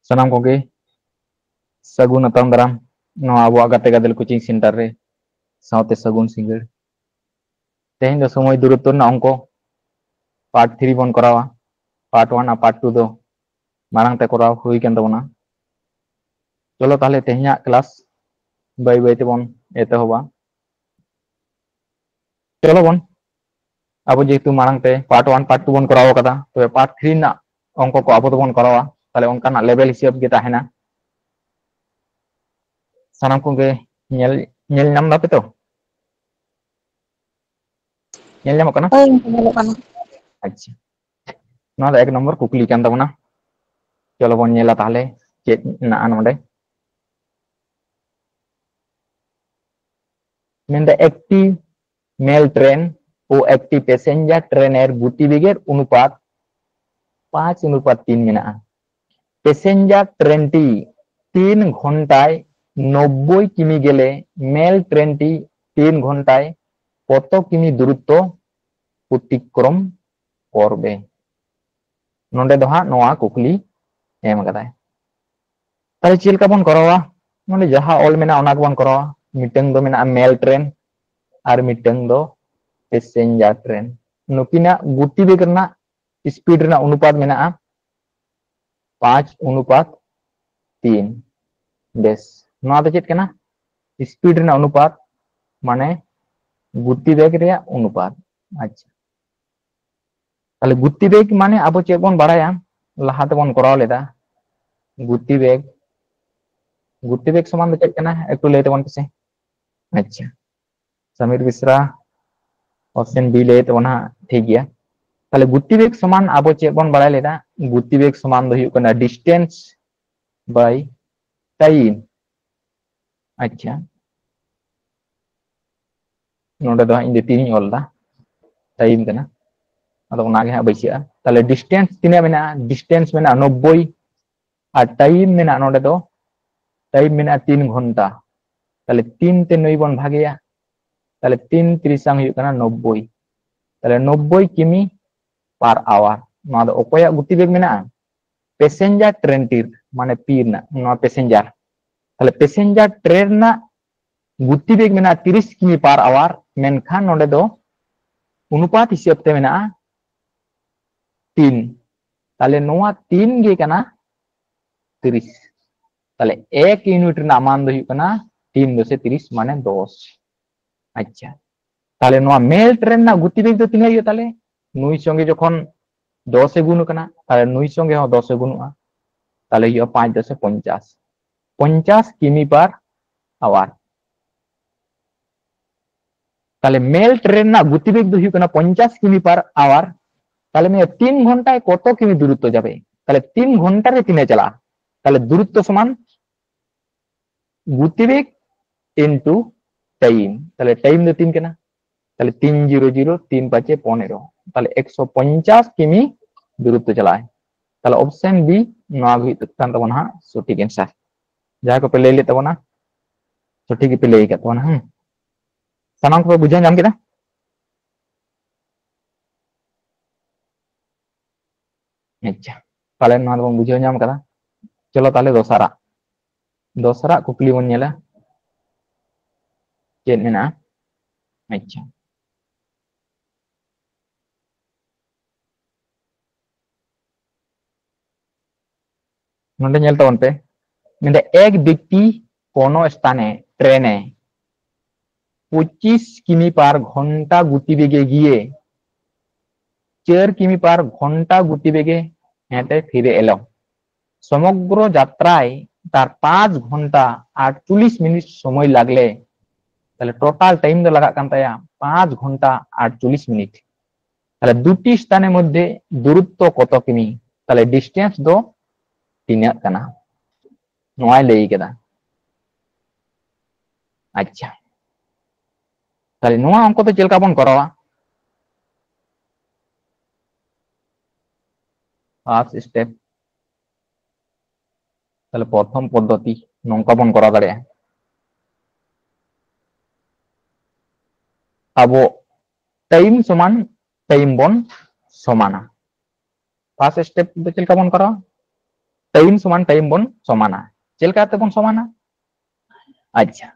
ᱥᱟᱱᱟᱢ ᱠᱚᱜᱮ ᱥᱟᱹᱜᱩᱱ ᱟᱛᱟᱝ ᱫᱟᱨᱟᱢ ᱱᱚᱣᱟ ᱟᱵᱚᱣᱟᱜ ᱜᱟᱛᱮ ᱜᱟᱫᱮᱞ ᱠᱳᱪᱤᱝ ᱥᱮᱱᱴᱟᱨ ᱨᱮ ᱥᱟᱶᱛᱮ ᱥᱟᱹᱜᱩᱱ ᱥᱤᱸᱜᱟᱹᱲ ᱛᱮᱦᱮᱧ ᱫᱚ ᱥᱚᱢᱚᱭ ᱫᱩᱨᱚᱛᱛᱚ ᱨᱮᱱᱟᱜ ᱚᱝᱠᱚ ᱯᱟর্ট 3 ᱵᱚᱱ ᱠᱚᱨᱟᱣᱟ ᱯᱟর্ট 1 আর পার্ট 2 ᱫᱚ ᱢᱟᱲᱟᱝ ᱛᱮ ᱠᱚᱨᱟᱣ ᱦᱩᱭ ᱠᱟᱱ ᱛᱟᱵᱚᱱᱟ চলো তাহলে তেহেᱧᱟᱜ ক্লাস বাই বাই তেবন এতহবা চলো বন ᱟᱵᱚ যেহেতু মাᱲাᱝ তে পার্ট 1 পার্ট 2 বন করাও কাদা তবে পার্ট 3 ᱨᱮᱱᱟᱜ অঙ্ক ᱠᱚ ᱟᱵᱚ ᱫᱚᱵᱚᱱ ᱠᱚᱨᱟᱣᱟ তাহলে ᱚᱱᱠᱟᱱᱟᱜ লেভেল হিসাব ᱜᱮ ᱛᱟᱦᱮᱱᱟ ᱥᱟᱱᱟᱢ ᱠᱚᱜᱮ ᱧᱮᱞ ᱧᱟᱢ ᱫᱟᱯᱮ ᱛᱚ ᱧᱮᱞ ᱧᱟᱢᱚᱜ ᱠᱟᱱᱟ ᱦᱳᱭ ᱧᱮᱞᱚᱜ ᱠᱟᱱᱟ ᱟᱪᱪᱷᱟ ᱱᱚᱣᱟ ᱫᱚ 1 নম্বর ᱠᱩᱠᱞᱤ ᱠᱟᱱ ᱛᱟᱵᱚᱱᱟ চলো বন ᱧᱮᱞᱟ তাহলে ᱪᱮᱫ ᱢᱮᱱᱟᱜᱼᱟ ᱱᱚᱰᱮ মেনদা একটি মেল ট্রেন ও একটি প্যাসেঞ্জার ট্রেনের গতিবেগের অনুপাত 5:3 মেনাগᱼᱟ প্যাসেঞ্জার ট্রেনটি 3 ঘন্টায় 90 কিমি গেলে মেল ট্রেনটি 3 ঘন্টায় কত কিমি দূরত্ব অতিক্রম করবে নন্ডে দো হাं নোয়া কুকলি এম কাদায় তাহলে चेल का बन करावा नोंडे जहां ऑल मेना ओना बन करावा मिटंग दो मेना मेल ट्रेन और मिटंग दो पैसेंजर ट्रेन नुकिना गतिवेग रना स्पीड रना अनुपात मेना 5:3 बेस नोआ दो चेत कना स्पीड रना अनुपात माने गतिवेग रे अनुपात अच्छा তাহলে গতিবেগ মানে আবো চেক বন বাড়ায়া লাহাতে বন করাও লেদা গতিবেগ সমান দো চেক কানা একটু লেতে বন পেছে আচ্ছা समीर मिश्रा ऑप्शन बी लेते बन ठीक गया তাহলে গতিবেগ সমান আবো চেক বন বাড়াই লেদা গতিবেগ সমান দো হুয়ুগ কানা ডিস্টেंस বাই টাইম अच्छा नोडे दो इन तीन ऑलदा टाइम कना अदो ओना गे हा बैसिया ताले डिस्टेंस तिना मेना डिस्टेंस मेना 90 और टाइम मेना नोडे दो टाइम मेना 3 घंटा ताले 3 ते 9 बन भागेया ताले 3 त्रिसांग हुयुग कना 90 ताले 90 किमी पर आवर नोआ दो ओकोया गतिवेग मेना पैसेंजर ट्रेन टीर माने पी ना नोआ पैसेंजर ताले पैसेंजर ट्रेन ना गतिवेग मेना 30 किमी पर आवर मेनखान नोडे दो अनुपात हिसाब ते मेना 3 ताले नोआ 3 गे कना 30 ताले 1 यूनिट ना मान दो हुयुग कना 3 दो से 30 माने 10 अच्छा ताले नोआ मेल ट्रेन ना गतिवेग दो तिना हुयुग ताले नुई संगे जखन 10 ए गुण कना ताले नुई संगे हो 10 ए गुणुआ ताले हुयुग 5 10 50 50 किमी पर आवर ताले मेल ट्रेन ना गतिवेग दो हुयुग कना 50 किमी पर आवर ताले मैं 3 घंटाয় কত কিমি দূরত্ব যাবে তাহলে 3 ঘন্টারে তিনে চলা তাহলে দূরত্ব সমান গতিবেগ ইনটু টাইম তাহলে টাইম দো 3 কেনা তাহলে 300 3 5 15 তাহলে 150 কিমি দূরত্ব চলায় তাহলে অপশন বি নোয়া হুই কান তাবনা সঠিক आंसर যাহা কো পেলে লে তাবনা সঠিক পেলে কা তাবনা সানাম কো বুঝা জাম কেদা अच्छा पालन नोआ बन बुझाव नाम कदा चलो ताले दोसरा कुकली बन नेला चेत मेना अच्छा नोंडे नेल तबन पे मेंदे एक व्यक्ति कोनो स्थाने ट्रेने 25 किमी पर घंटा गतिवेगे गिए 4 किमी पर घंटा गतिवेगे हेঁটে ফিরে এলো সমগ্র যাত্রায় তার 5 ঘন্টা 48 মিনিট সময় লাগলে তাহলে টোটাল টাইম দো লাগা কান তায়া 5 ঘন্টা 48 মিনিট তাহলে দুটি স্থানের মধ্যে দূরত্ব কত কিমি তাহলে ডিসটেন্স দো তিনা কানা নোয়া লেই কেদা আচ্ছা তাহলে নোয়া অঙ্ক তো চেলকা বন করাওয়া ফার্স্ট স্টেপ তাহলে প্রথম পদ্ধতি নঙ্কা বন করা দাঁড়িয়ে আবো টাইম সমান টাইম বন সমানা ফার্স্ট স্টেপ দো চেলকা বন করা टाइम बन समाना चलका बन समाना अच्छा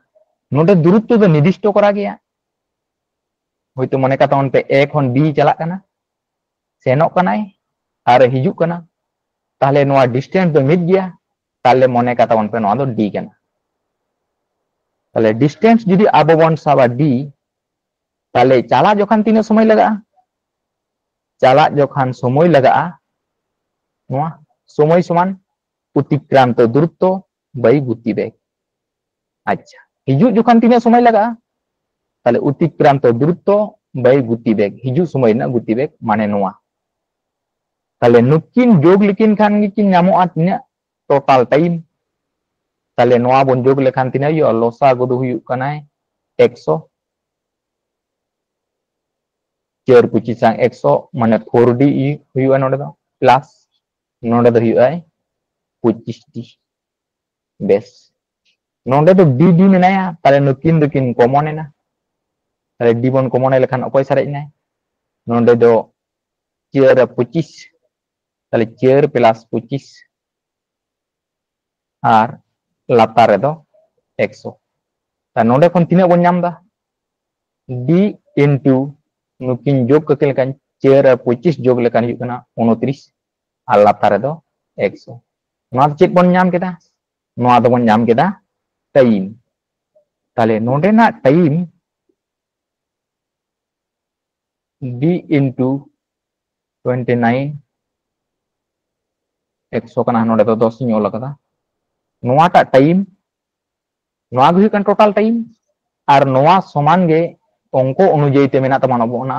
नोडे दूरत्व दो निर्दिष्ट करा गया होयतो मने का पे ए खन बी चला कना सेनोक कनाय आर हिजुक कना ताहले नोआ डिस्टेंस दो मिद गया ताहले मने का पे नोआ दो डी कना ताहले डिस्टेंस जुदी आबो बन साबा डी ताहले चला जोखान तीना समय लगा चला जोखान समय लगा नोआ समय समान अतिक्रांत दूरत्व बाई गतिवेग अच्छा हिजू जोखान तीना समय लगा ताहले अतिक्रांत दूरत्व बाई गतिवेग हिजू समय ना गतिवेग माने नोआ ताहले नुकिन जोग लेकिन खान गिकिन नामोआ तीना टोटल टाइम ताहले नोआ बन जोग लेखान तीना यो लोसा गोदो हुयु कनाय 100 4 25 100 माने 4d हुयु नोडे दो प्लस नोडे दो हुयु 25d बेस नोडे दो dd मेनाया ताहले नुकिन दुकिन कॉमन एना ताहले d बन कॉमन लेखान अकोय सारेज नाय नोडे दो 4 25 ताहले 4 प्लस 25 आर लातार रे दो 100 ता नोडे खन तिना बन नाम दा d into नुकिन जोग कके लेखान 4 25 जोग लेखान हुयु कना 29 आर लातार रे दो 100 नोआ चेक बन नाम केदा नोआ दो बन नाम केदा टाइम ताहले नोडे ना टाइम d into 29 100 कना नोडे दो 10 ᱧ ᱚᱞ ᱟᱠᱟᱫᱟ नोआ टा टाइम नोआ हुयु कन टोटल टाइम आर नोआ समान गे अंको अनुयायी ते मेना तमाना बोना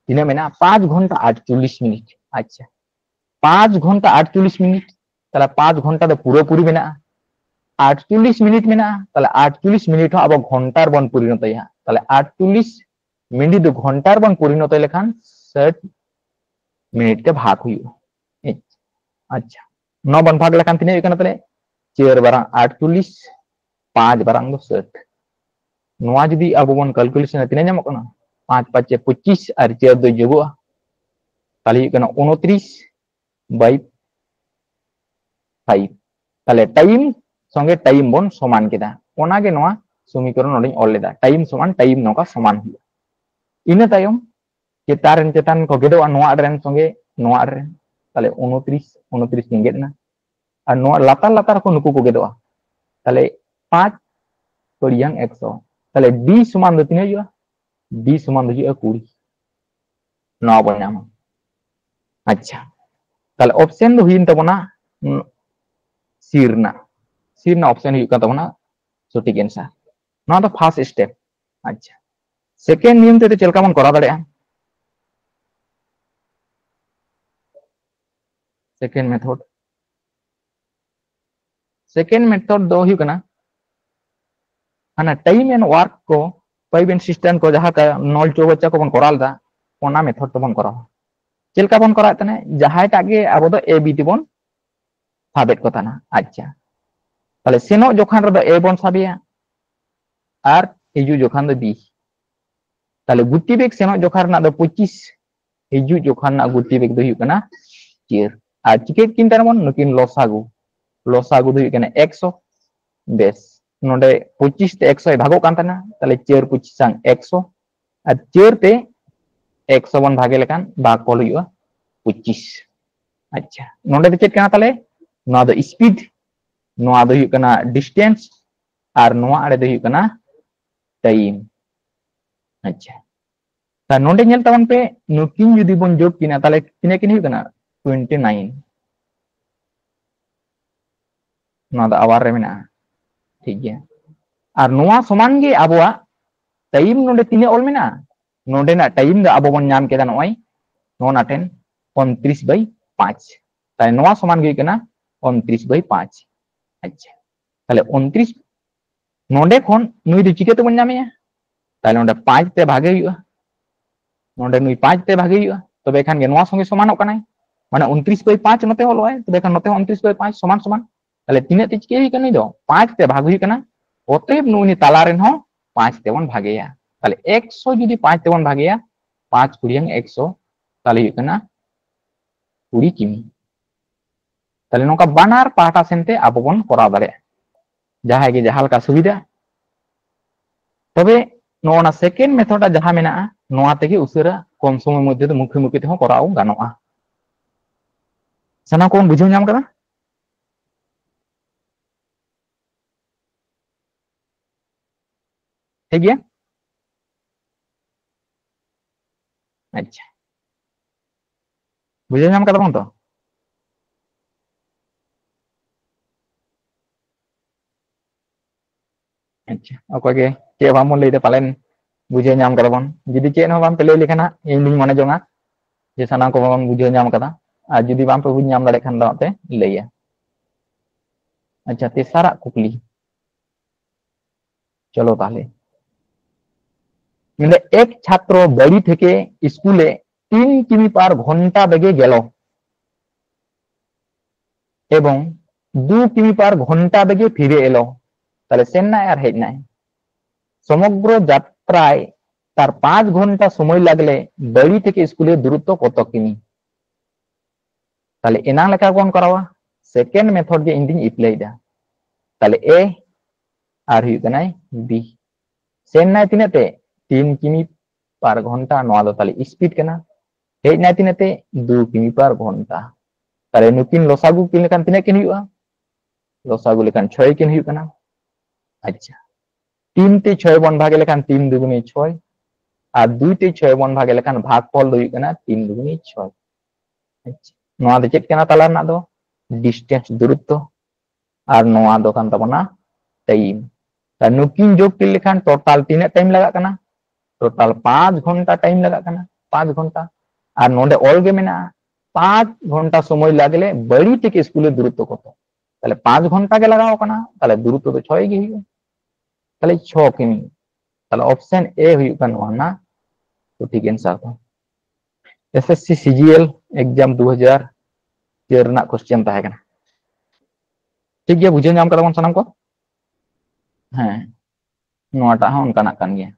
तिना मेना 5 घंटा 48 मिनिट अच्छा 5 घंटा 48 मिनिट ताला 5 घंटा दो पूरा पूरी मेना 48 मिनिट मेना ताला 48 मिनिट अब घंटार बन परिणत या ताला 48 मिनिट दो घंटार बन परिणत लेखान 60 मिनिट के भाग हुयु अच्छा 9 बन भाग लेखान तिना कना तले 4 बारंग 48 5 बारंग दो 60 नोआ जुदी अब बन कैलकुलेशन तिना नामो कना 5 5 25 और 4 दो जोगोआ ताले हुयु कना 29 बाई 5 ताले टाइम संगे टाइम बन समान केदा ओना गे नोआ समीकरण नोडिन ऑल लेदा टाइम समान टाइम नोका समान हुयु इना तायम चेतारन चेतान को गेदोआ नोआ रेन संगे नोआ रेन ताले 29 29 निगेदना और नोआ लातार लातार को नुकु को गेदोआ ताले 5 परियांग 100 ताले d समान दो तिना हुयु d समान दो हुयु 20 नोआ बन नाम अच्छा ताले ऑप्शन दो हुयिन तबना सीरना ऑप्शन हुयु का तबना सटीक आंसर नोआ दो फर्स्ट स्टेप अच्छा सेकेंड नियम ते चलका मन करा दाड़े सेकेंड मेथड दो हुयु कना हाना टाइम एंड वर्क को पाइप एंड सिस्टम को जहां का नॉल चौबच्चा को बन कराल दा ओना मेथड तो बन करा चलका बन करा तने जहां टागे अब दो ए बी टी बन साबेत को ताना अच्छा ताले सेनो जोखान रे दो ए बन साबिया आर हिजु जोखान दो बी ताले गुटी बेग सेनो जोखान ना दो 25 हिजु जोखान ना गुटी बेग दो हुयु कना 4 आर चिकेट किन तार बन नुकिन लोसागु दो हुयु कना 100 बेस नोडे 25 ते 100 भागो कान ताना ताले 4 25 100 और 4 ते 100 बन भागे लेकान भाग कोल हुयु 25 अच्छा नोडे दे चेक कना ताले नोआ दो स्पीड नोआ दो हुयु कना डिस्टेंस और नोआ आड़े दो हुयु कना टाइम अच्छा ता नोडे नेल तावन पे नुकिन जुदी बन जोग किना ताले तिने किन हुयु कना 29 नोआ दो आवार रे मेना ठीक गया और नोआ समान गे आबोआ टाइम नोडे तिने ऑल मेना नोडे ना टाइम दा आबो बन नाम केदा नोय नोना टेन 29 बाई 5 ताले नोआ समान गे कना 29 बाई 5 अच्छा ताले 29 नोडे खन नुई दो चिके तो बन नामेया ताले नोडे 5 ते भागे हुयु नोडे नुई 5 ते भागे हुयु तबे खान गे नोआ संगे समानोक कनाय माने 29 बाई 5 नते होलोय तबे खान नते 29 बाई 5 समान समान ताले तिने ते चिके हुयु कना दो 5 ते भाग हुयु कना অতএব নুনি তালারেন হ 5 তেবন ভাগেয়া তাহলে 100 যদি 5 তেবন ভাগেয়া 5 কুড়িয়াং 100 তাহলে হইকনা 20 কিমি ताले नोका बानार पाटा सेनते आबो बन कराव दाड़े जहां गे जहां लका सुविधा तबे नोना सेकेंड मेथड जहां मेना नोआ तेगे उसेरा कम समय मध्य दो मुखी मुखी तेहो कराव गानोआ साना को बुझाव नाम कदा ठीक गया अच्छा बुझाव नाम कदा बन तो अच्छा ओके के चे बामन लेदे पालेन बुझे नाम कदा बन जुदी चे न बाम पे ले लेखाना इन दिन मने जोंगा जे साना को बाम बुझे नाम कदा आ जुदी बाम पे बुझ नाम दाड़े खान दाते लेया अच्छा तेसारा कुकली चलो ताले मिले एक छात्र बड़ी থেকে স্কুলে 3 কিমি পার ঘন্টা বেগে গেল এবং 2 কিমি পার ঘন্টা বেগে ফিরে এলো তাহলে চেন্নাই আর হেড নাই সমগ্র যাত্রায় তার 5 ঘন্টা সময় লাগলে বাড়ি থেকে স্কুলের দূরত্ব কত কিমি তাহলে এনা লেখা কোন করাওয়া সেকেন্ড মেথড গে ইন্ডিং অ্যাপ্লাই দা তাহলে এ আর হুই কানাই বি চেন্নাই তিনাতে 3 কিমি পার ঘন্টা নোয়া দো তাহলে স্পিড কানা हेज ना तीनते 2 किमी पर घंटा ताले नुकिन लोसागु किन लेकान तिना किन हुआ लोसागु लेकान 6 किन हुआ ना अच्छा 3 ते 6 बन भागे लेकान 3 दुगुनी 6 और 2 ते 6 बन भागे लेकान भागफल दो हुआ ना 3 दुगुनी 6 अच्छा नोआ दो चेक कना ताला ना दो डिस्टेंस दूरत्व और नोआ दो कान तबना टाइम ता नुकिन जोग किन लेकान टोटल तीना टाइम लगा कना टोटल 5 घंटा टाइम लगा कना 5 घंटा और नोडे ऑल गे मेना 5 घंटा समय लागले बड़ी থেকে স্কুলের দূরত্ব কত তাহলে 5 ঘন্টা গে লাগাও কানা তাহলে দূরত্ব তো 6 গে হইবে তাহলে 6 কিমি তাহলে অপশন এ হইব কানা না তো ঠিক आंसर তো एसएससी सीजीएल एग्जाम 2013 रना क्वेश्चन ताहे काना ठीक गया बुझे नाम कदा बन सनम को हां नोटा हन काना कान गया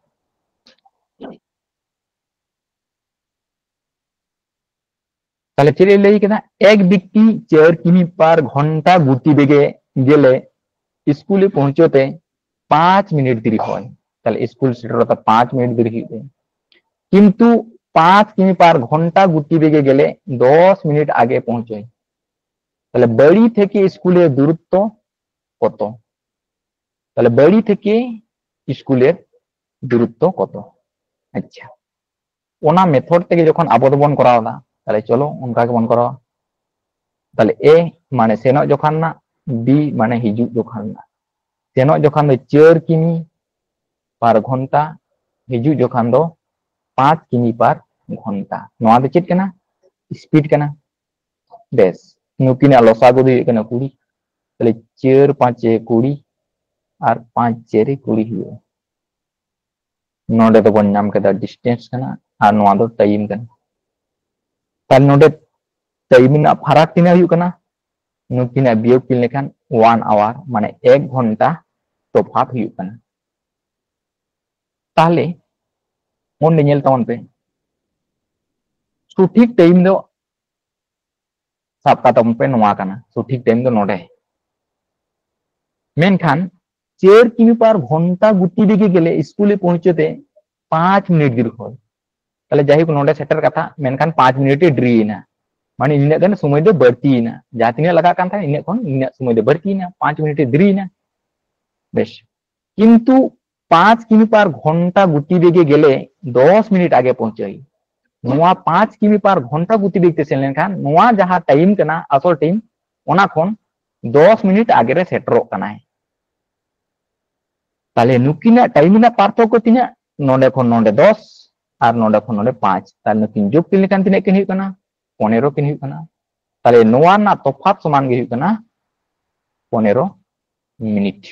তাহলে চেয়ে লেই কেনা এক ব্যক্তি 4 কিমি পার ঘন্টা গতি বেগে গেলে স্কুলে পৌঁছতে 5 মিনিট দেরি হয় তাহলে স্কুল সেটারতে 5 মিনিট দেরি হবে কিন্তু 5 কিমি পার ঘন্টা গতি বেগে গেলে 10 মিনিট আগে পৌঁছায় তাহলে বাড়ি থেকে স্কুলের দূরত্ব কত তাহলে বাড়ি থেকে স্কুলের দূরত্ব কত আচ্ছা ওনা মেথড থেকে যখন আবদ্ধবন করা হলো তাহলে চলো उनका के बन करो ताले ए माने सेनो जोखान ना बी माने हिजु जोखान ना सेनो जोखान दो 4 किमी पर घंटा हिजु जोखान दो 5 किमी पर घंटा नोआ दो चेत कना स्पीड कना बेस नुकिना लसागु दो कना 20 ताले 4 5 20 और 5 4 20 हुआ नोडे तो बन नाम कदा डिस्टेंस कना और नोआ दो टाइम कना ताले नोडे टाइम ना फराक तिना हुई कना नुकिना बियोग किन लेखान 1 आवर माने 1 घंटा तफात हुई कना ताहले ओंडे नेल तावन पे सठिक टाइम दो साब कातम पे नोआ कना सठिक टाइम दो नोडे मेनखान 4 किमी पर घंटा गुटी बेगे गेले स्कूले पहुंचते 5 मिनट देरी होय ताले जाहि को नोडे सेटर कथा मेनखान 5 मिनट देरीना माने इन्हें गन समय दो बढ़तीना जहां तिने लगा कान था इन्हें कोन इन्हें समय दो बढ़तीना 5 मिनट देरीना बेश किंतु 5 किमी पर घंटा गुटी बेगे गेले 10 मिनट आगे पहुंचाई नोआ 5 किमी पर घंटा गुटी बेगते सेन लेनखान नोआ जहां टाइम कना असल टाइम ओना कोन 10 मिनट आगे रे सेटरो कना है ताले नुकिना टाइम ना पार्थक्य तिना नोडे खन नोडे 10 और नोडे खन नोडे 5 ताले नुकिन जोग किन लेखान तिने किन हुई कना 15 किन हुई कना ताले नोआ ना तफात समान गे हुई कना 15 मिनट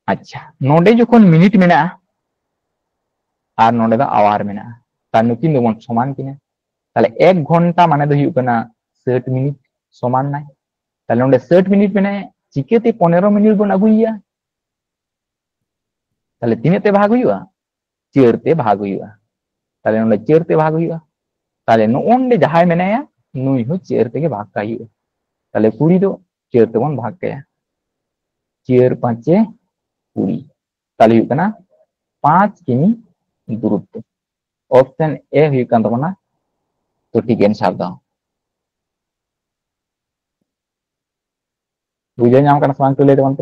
अच्छा नोडे जोखन मिनिट मेना और नोडे दा आवर मेना ता नुकिन दो बन समान किना ताले 1 घंटा माने दो हुई कना 60 मिनट समान नाय ताले नोडे 60 मिनट मेने चिकेते 15 मिनट बन अगुइया ताले तिनेते भाग हुआ 4 ते भाग हुआ ताले नोडे 4 ते भाग हुआ ताले नोंडे जहाय मेनाया नुई हो चेयर तेगे भाग का हुआ ताले कुड़ी दो चेयर तेबन भाग गया चेयर पांचे कुड़ी ताले हुआ ना 5 किमी दूरत्व ऑप्शन ए हुआ kan तबना तो ठीक आंसर दा बुझे नाम करना सांग तो ले तबन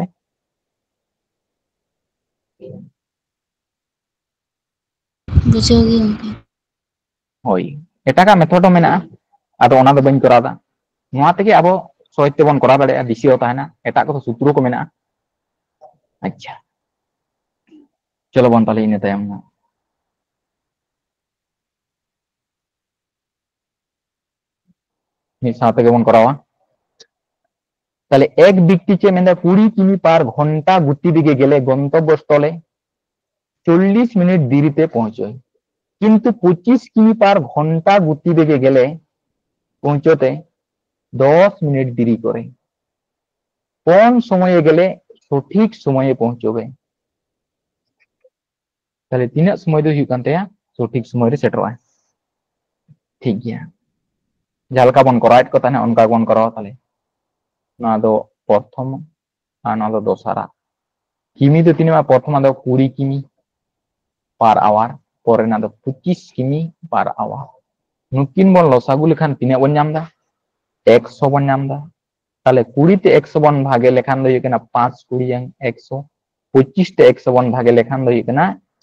बुझोगी उनके होई एटाका मेथड मेना आदो ओना दो बइन करादा नोआ तेगे आबो सोच तेबन करा दाड़े दिसियो ताहेना एटा को सूत्र को मेना अच्छा चलो बन ताले इने तायम ना मिस साथे बन करावा ताले एक व्यक्ति चे मेंदा 20 किमी पार घंटा गति दिगे गेले गंतव्य स्थले 40 मिनट देरीते पहुंचे किंतु 25 किमी पार घंटा गति दिगे गेले पहुंचते 10 मिनट देरी करे कौन समय गेले सठिक समय पहुंचोबे ताले तीना समय दो हुई कांतेया सठिक समय रे सेटरवा ठीक गया जालका बन कराइट को ताने उनका बन करावा ताले ना दो प्रथम ना दो दोसारा किमी दो तीन प्रथम दो 20 किमी पर आवर परे ना दो 25 किमी पर आवर नुकिन बन लसागु लेखान तीना बन नाम दा 100 बन नाम दा ताले 20 ते 100 बन भागे लेखान दो हुई 5 20 yang 100 25 ते 100 बन भागे लेखान दो हुई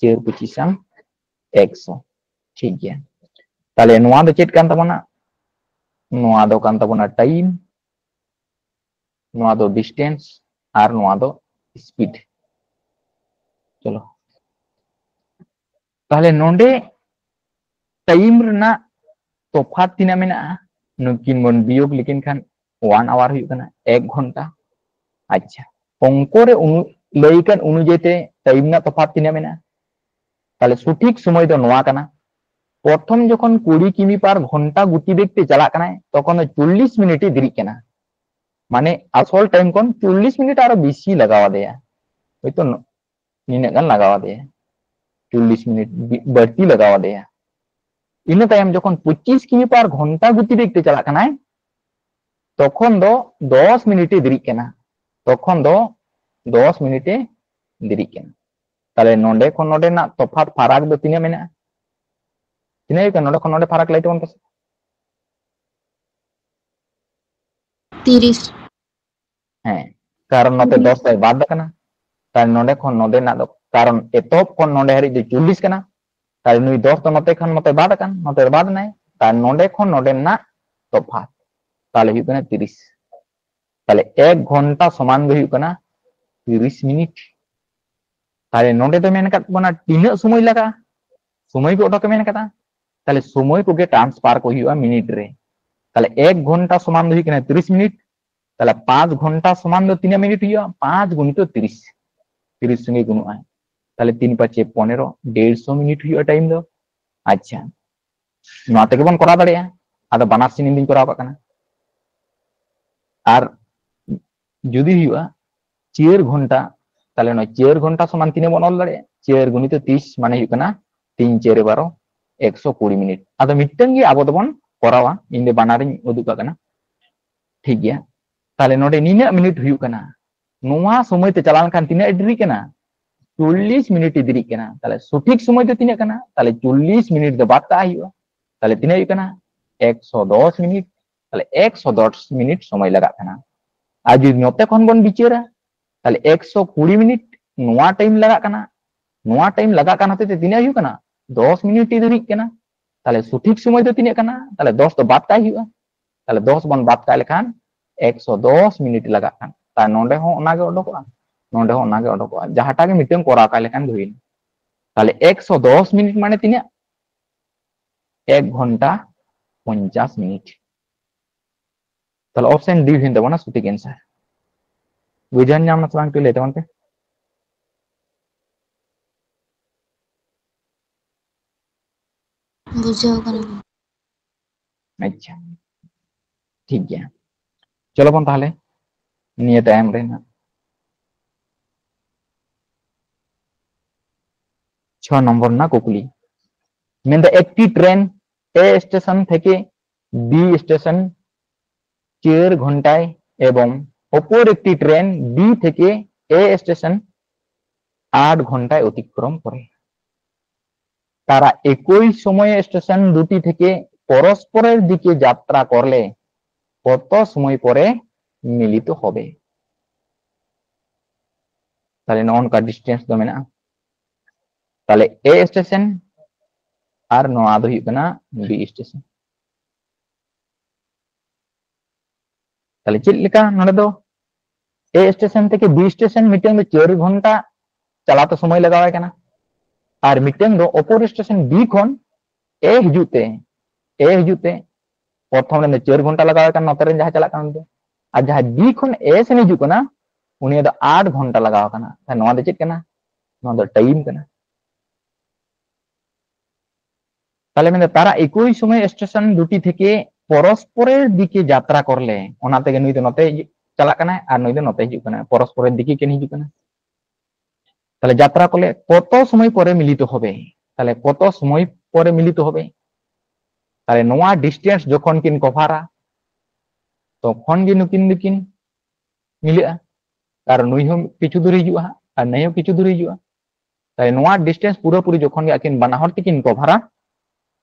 4 25 yang 100 ठीक गया ताले नुआ दो चेक कान तबना नुआ दो कान तबना टाइम नुआ दो डिस्टेंस और नुआ दो स्पीड चलो ताले नोंडे टाइम रना तफात तीना मेना नुकिन बन बियोग लेकिन खान 1 आवर हुई 1 घंटा अच्छा अंको रे लैकन अनुजेते टाइम ना तफात तीना मेना ताले सठिक समय दो नोआ कना प्रथम जखन 20 किमी पार घंटा गति देखते चला कना तखन 40 मिनट देरी कना माने आसल टाइम कोन 40 मिनट आरो बेसी लगावा देया होयतो निने गान लगावा देया 40 मिनट बढ़ती लगावा देया इन तायम जखन 25 किमी पार घंटा गति देखते चला कना तखन दो 10 मिनट देरी कना तखन दो 10 मिनट देरी कना ताले नोंडे खन नोंडे ना तफात फाराक दो तिना मेना तिना के नोंडे खन नोंडे फाराक लाइट बन 30 हैं कारण नोते 10 ताई बाद कना तार नोंडे खन नोंडे ना दो कारण एतोप खन नोंडे हरि दो 40 कना तार नुई 10 तो नोते खन नोते बाद कन नोते बाद नाय तार नोंडे खन नोंडे ना तफात ताले हुई 30 ताले 1 घंटा समान हुई 30 मिनट ताले नोंडे तो मेन कत बना तीना समय लगा समय को ओडक मेन कता ताले समय को गे ट्रांसफर को हुआ मिनट रे ताले 1 घंटा समान हुई 30 मिनट ताले 5 घंटा समान दो 3 मिनट हुआ 5 गुणित 30 30 संगे गुणुआ ताले 3 5 15 150 मिनट हुआ टाइम दो अच्छा ना तेगे बन करा दाड़िया आदा बानार सिन दिन करा का आर जुदी हुआ 4 घंटा ताले ना 4 घंटा समान तीन बन ऑल दाड़िया 4 गुणित 30 माने हुआ 3 4 12 120 मिनट आदा मिटन गे आबो दबन करावा इन बानार उदुका कना ठीक गया ताले नोडे निना मिनट हुई नोआ समय ते चलान खान तीना देरी कना 40 मिनट देरी कना ताले सठिक समय तो तीना कना ताले 40 मिनट दो बात ता हुआ ताले तीना हुई कना 110 मिनट ताले 110 मिनट समय लगा कना आज नोते खन बन बिचारा ताले 120 मिनट नोआ टाइम लगा कना नोआ टाइम लगा कना ते तीना हुई कना 10 मिनट देरी कना ताले सठिक समय तो तीना कना ताले 10 तो बात ता हुआ ताले 10 बन बात का लेखान 110 मिनट लगा kan ta nonde ho ona ge odokoa nonde ho ona ge odokoa jahata ge miten kora ka lekan duin tale 110 minute माने तिना 1 घंटा 50 मिनट ताले ऑप्शन डी हिन दबना सठिक आंसर बुझान नाम ना सांग ले तवनते बुझाओ कना अच्छा ठीक गया चलो बन ताले निये टाइम रे ना 6 नंबर ना कुकली मेंदा एकटी ट्रेन ए स्टेशन থেকে बी स्टेशन 4 ঘন্টায় এবং অপর একটি ট্রেন বি থেকে এ স্টেশন 8 ঘন্টায় অতিক্রম করে। তারা একই সময়ে স্টেশন দুটি থেকে পরস্পরের দিকে যাত্রা করলে কত সময় পরে মিলিত হবে? তাহলে ননকা ডিস্টেंस দো মেনা। তাহলে এ স্টেশন আর নোয়া দো হুয়ুগ কানা বি স্টেশন। তাহলে চেদ লেকা নডে দো ए स्टेशन থেকে बी स्टेशन मिटेंग दो 4 घंटा चलाते समय लगावे कना और मिटेंग दो अपर स्टेशन बी खन ए हिजुते प्रथम रे 4 घंटा लगावे कना नोते रे जहां चला कन दो और जहां बी खन ए से हिजु कना उनी दो 8 घंटा लगाव कना। त नोआ दो चेद कना नोआ दो टाइम कना। তাহলে মানে তারা একই সময় স্টেশন দুটি থেকে পরস্পরের দিকে যাত্রা করলে ওনা থেকে নুই দো নতে চালাক কানা আর নুই দো নতে হিজুক কানা পরস্পরের দিকে কেন হিজুক কানা। তাহলে যাত্রা করলে কত সময় পরে মিলিত হবে? তাহলে কত সময় পরে মিলিত হবে? তাহলে নোয়া ডিস্টেন্স যখন কিন কভারা তখন গে নুকিন দুকিন মিলিয়া কারণ নুই হম কিছু দূর হিজুয়া আর নাই হম কিছু দূর হিজুয়া। তাহলে নোয়া ডিস্টেন্স পুরোপুরি যখন গে আকিন বানা হর তিকিন কভারা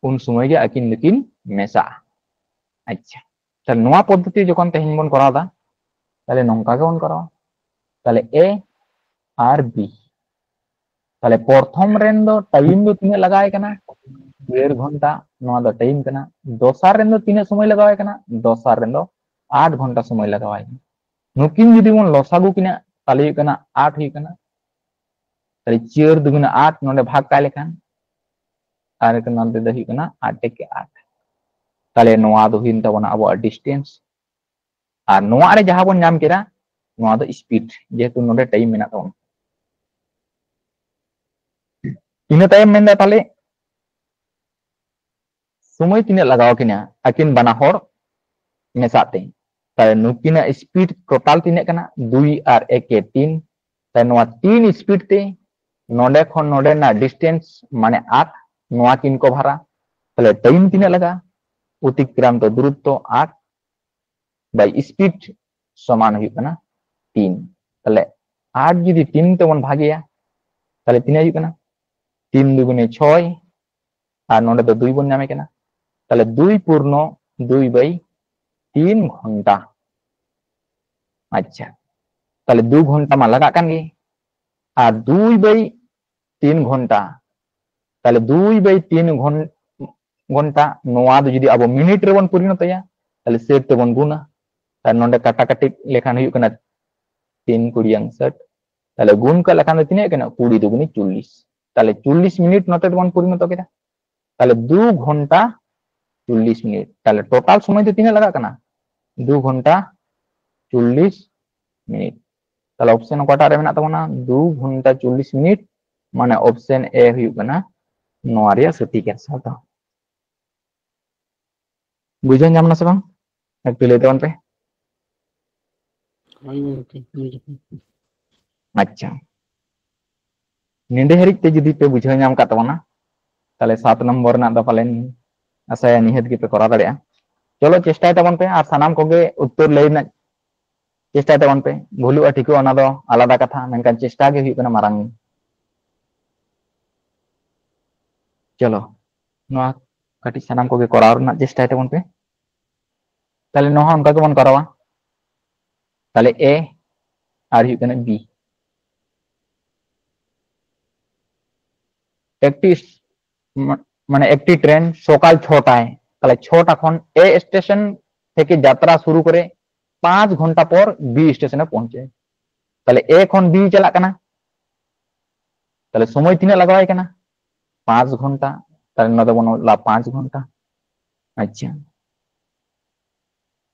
उन समय गे आकिन दुकिन मेसा। अच्छा ताहले नोआ पद्धति जखन तेहेन बन करादा ताहले नोंका गे बन करावा। ताहले ए आर बी ताहले प्रथम रेन दो टाइम दो तिने लगाए कना 1.5 घंटा नोआ दो टाइम कना। दोसार रेन दो तिने समय लगाए कना दोसार रेन दो 8 घंटा समय लगाए। नुकिन जुदी बन लसागु किना ताहले हुयुग कना 8 हुयुग कना। ताहले 4 दुगुना 8 नोंडे भाग काय लेखान আর নন্দে দহি কনা 8 থেকে 8 তাহলে নোয়া দো হিন তাবনা আবো ডিস্টেন্স আর নোয়া রে যাহা বন নাম কেরা নোয়া দো স্পিড যেহেতু নোডে টাইম মেনা তাবন। ইনা টাইম মেনদা তাহলে সময় তিনে লাগাও কিনা আকিন বানা হর মেসাতে। তাহলে নুকিনা স্পিড টোটাল তিনে কানা 2 আর 1 के 3 তাই নোয়া 3 স্পিড তে নোডে খন নোডে না ডিস্টেন্স মানে 8 নোয়া किन को भारा তাহলে টাইম তিনে লাগা অতিক্রান্ত দূরত্ব 8 বাই স্পিড সমান হই কানা 3। তাহলে 8 যদি 3 তে বন ভাগিয়া তাহলে তিনে হই কানা 3 দুগুণে 6 আর নোডে তো 2 বন নামে কানা তাহলে 2 পূর্ণ 2 বাই 3 ঘন্টা। আচ্ছা তাহলে 2 ঘন্টা মা লাগা কান গে আর 2 বাই 3 ঘন্টা তাহলে 2 বাই 3 ঘন্টা নোয়া দো যদি আবো মিনিট রে বন পরিণতয়া তাহলে সেট তে বন গুনা তার নন্ডে কাটাকাটি লেখান হইু কানা 3 কুড়ি 61 তাহলে গুণ কা লেখান তিনে কানা 20 দুগুনি 40 তাহলে 40 মিনিট নতে বন পরিণত কেরা তাহলে 2 ঘন্টা 40 মিনিট তাহলে টোটাল সময় তো তিনে লাগা কানা 2 ঘন্টা 40 মিনিট। তাহলে অপশন কটা রে মেনা তাবনা 2 ঘন্টা 40 মিনিট মানে অপশন এ হইু কানা নোয়া রে সঠিক आंसर दा। বুঝেন জামনা সে বাং একটু লেতে বন পে। अच्छा निंदे हरिक ते जुदी पे बुझाव नाम का तबना ताले 7 नंबर ना दा पालेन आशा निहत गे पे करा दाड़िया। चलो चेष्टा तबन पे और सानाम कोगे उत्तर लई ना चेष्टा तबन पे भूलु ठीक ओना दो आलादा कथा मेनकान चेष्टा गे हुई कना मारांग। चलो नोआ कटी सानाम कोगे कराव ना चेष्टा तबन पे ताले नोहा उनका के बन करावा ताले ए আর हुई कना बी। একটি মানে একটি ট্রেন সকাল 6টায় তাহলে 6টা খন এ স্টেশন থেকে যাত্রা শুরু করে 5 ঘন্টা পর বি স্টেশনে পৌঁছে। তাহলে এ খন বি চালাক কানা তাহলে সময় তিনে লাগাবাই কানা 5 ঘন্টা তাহলে নতে বনলা 5 ঘন্টা। আচ্ছা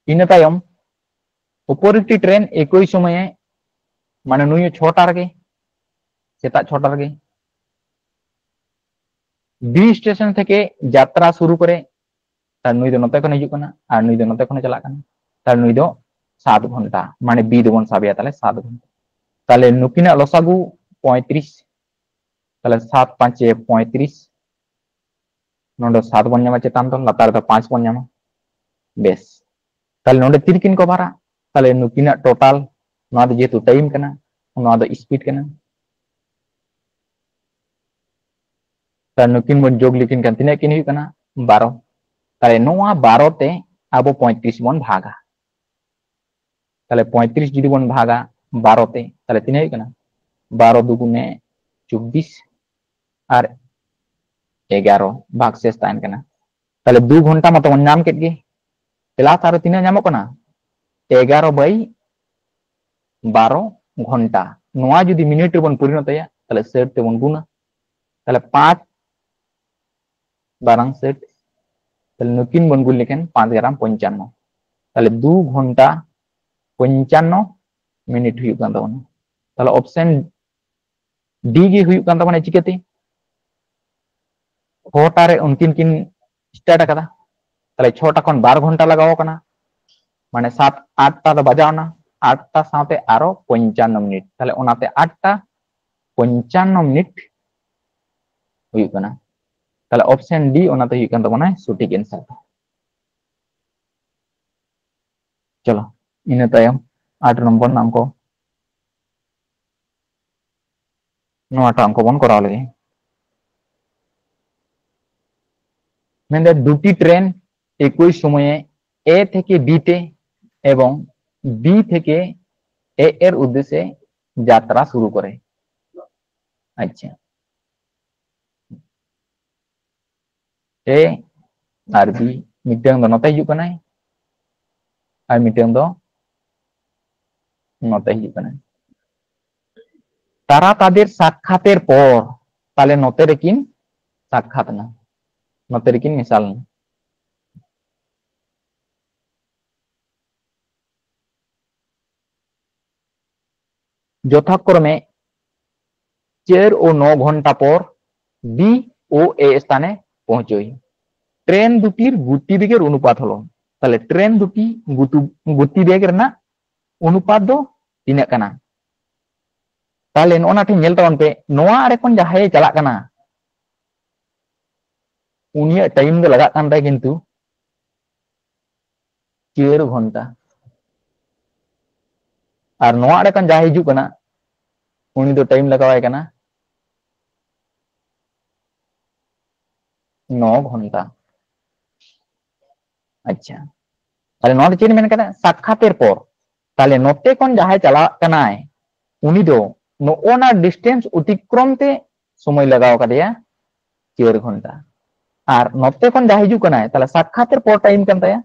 ইনা তায়ম উপর একটি ট্রেন একই সময়ে মানে নুই 6টার আগে সেটা 6টার আগে बी स्टेशन থেকে যাত্রা শুরু করে তার নুই দো নতে কোন হিজু কানা আর নুই দো নতে কোন চালাক কানা তার নুই দো 7 ঘন্টা মানে বি দো বন সাবিয়া তাহলে 7 ঘন্টা। তাহলে নুকিনা লসাগু 35 তাহলে 7 5 35 নন্ডো 7 বন জামা চেতান তো লাতার দো 5 বন জামা बेस ताले नोडे तिरकिन को बारा ताले नुकिना टोटल नोआ दो जेतु टाइम कना नोआ दो स्पीड कना ताले नुकिन बन जोग लिकिन kan तिना किन हुई कना 12 ताले नोआ 12 ते आबो 35 बन भागा ताले 35 जुदी बन भागा 12 ते ताले तिना हुई कना 12 दुगुने 24 और 11 भाग शेष ताइन कना ताले 2 घंटा मत बन नाम केट गे तेला तारो तिना नामो कना 11 बाई 12 घंटा नोआ जुदी मिनिट बन परिणतया ताले 60 ते बन गुना ताले 5 12 60 ताले नुकिन बन गुल लेकिन 5 ग्राम 55 ताले 2 घंटा 55 मिनिट हुई कान तबना ताले ऑप्शन डी गे हुई कान तबना चिकते छोटा रे उनकिन किन स्टार्ट कदा ताले छोटा खन 12 घंटा लगाओ कना माने 7 8 टा बजावना 8 टा साथे आरो 55 मिनिट ताले ओनाते 8 टा 55 मिनिट हुई कना ताले ऑप्शन डी ओनाते हुई कान तबना सटीक आंसर चलो इन तायम 8 नंबर नाम को नोटा अंक बन कराव लगे मेंदे दुटी ट्रेन একই সময়ে এ থেকে বি তে এবং বি থেকে এ এর উদ্দেশ্যে যাত্রা শুরু করে আচ্ছা এ আর বি মিটাং দো নতে হিজুগ কানাय আর মিটাং দো নতে হিজুগ কানাय তারা তাদের সাক্ষাতের পর তাহলে নতে রেকিন সাক্ষাৎ না নতে রেকিন মিসাল না যথাক্রমে 4 ও 9 ঘন্টা পর বি ও এ স্থানে পৌঁছই ট্রেন দুটির গতিবেগের অনুপাত হলো তাহলে ট্রেন দুটি গতিবেগের না অনুপাত দো তিনাক কানা তাহলে নোনা ঠিক ñel taban pe noa are kon jahay chalak kana unia time do lagak kan tay kintu 4 घंटा আর নোয়া are kon jahay hijuk kana uni do time lagawai kana 9 घंटा अच्छा তাহলে নোয়া চেন মেন kada সাক্ষাতের পর তাহলে নতে কোন যাহাই চালাক কানায় উনি দো নোনা ডিস্টেন্স অতিক্রমতে সময় লাগাও কাদিয়া 4 ঘন্টা আর নতে কোন যাহাই হিজুক কানায় তাহলে সাক্ষাতের পর টাইম কান তায়া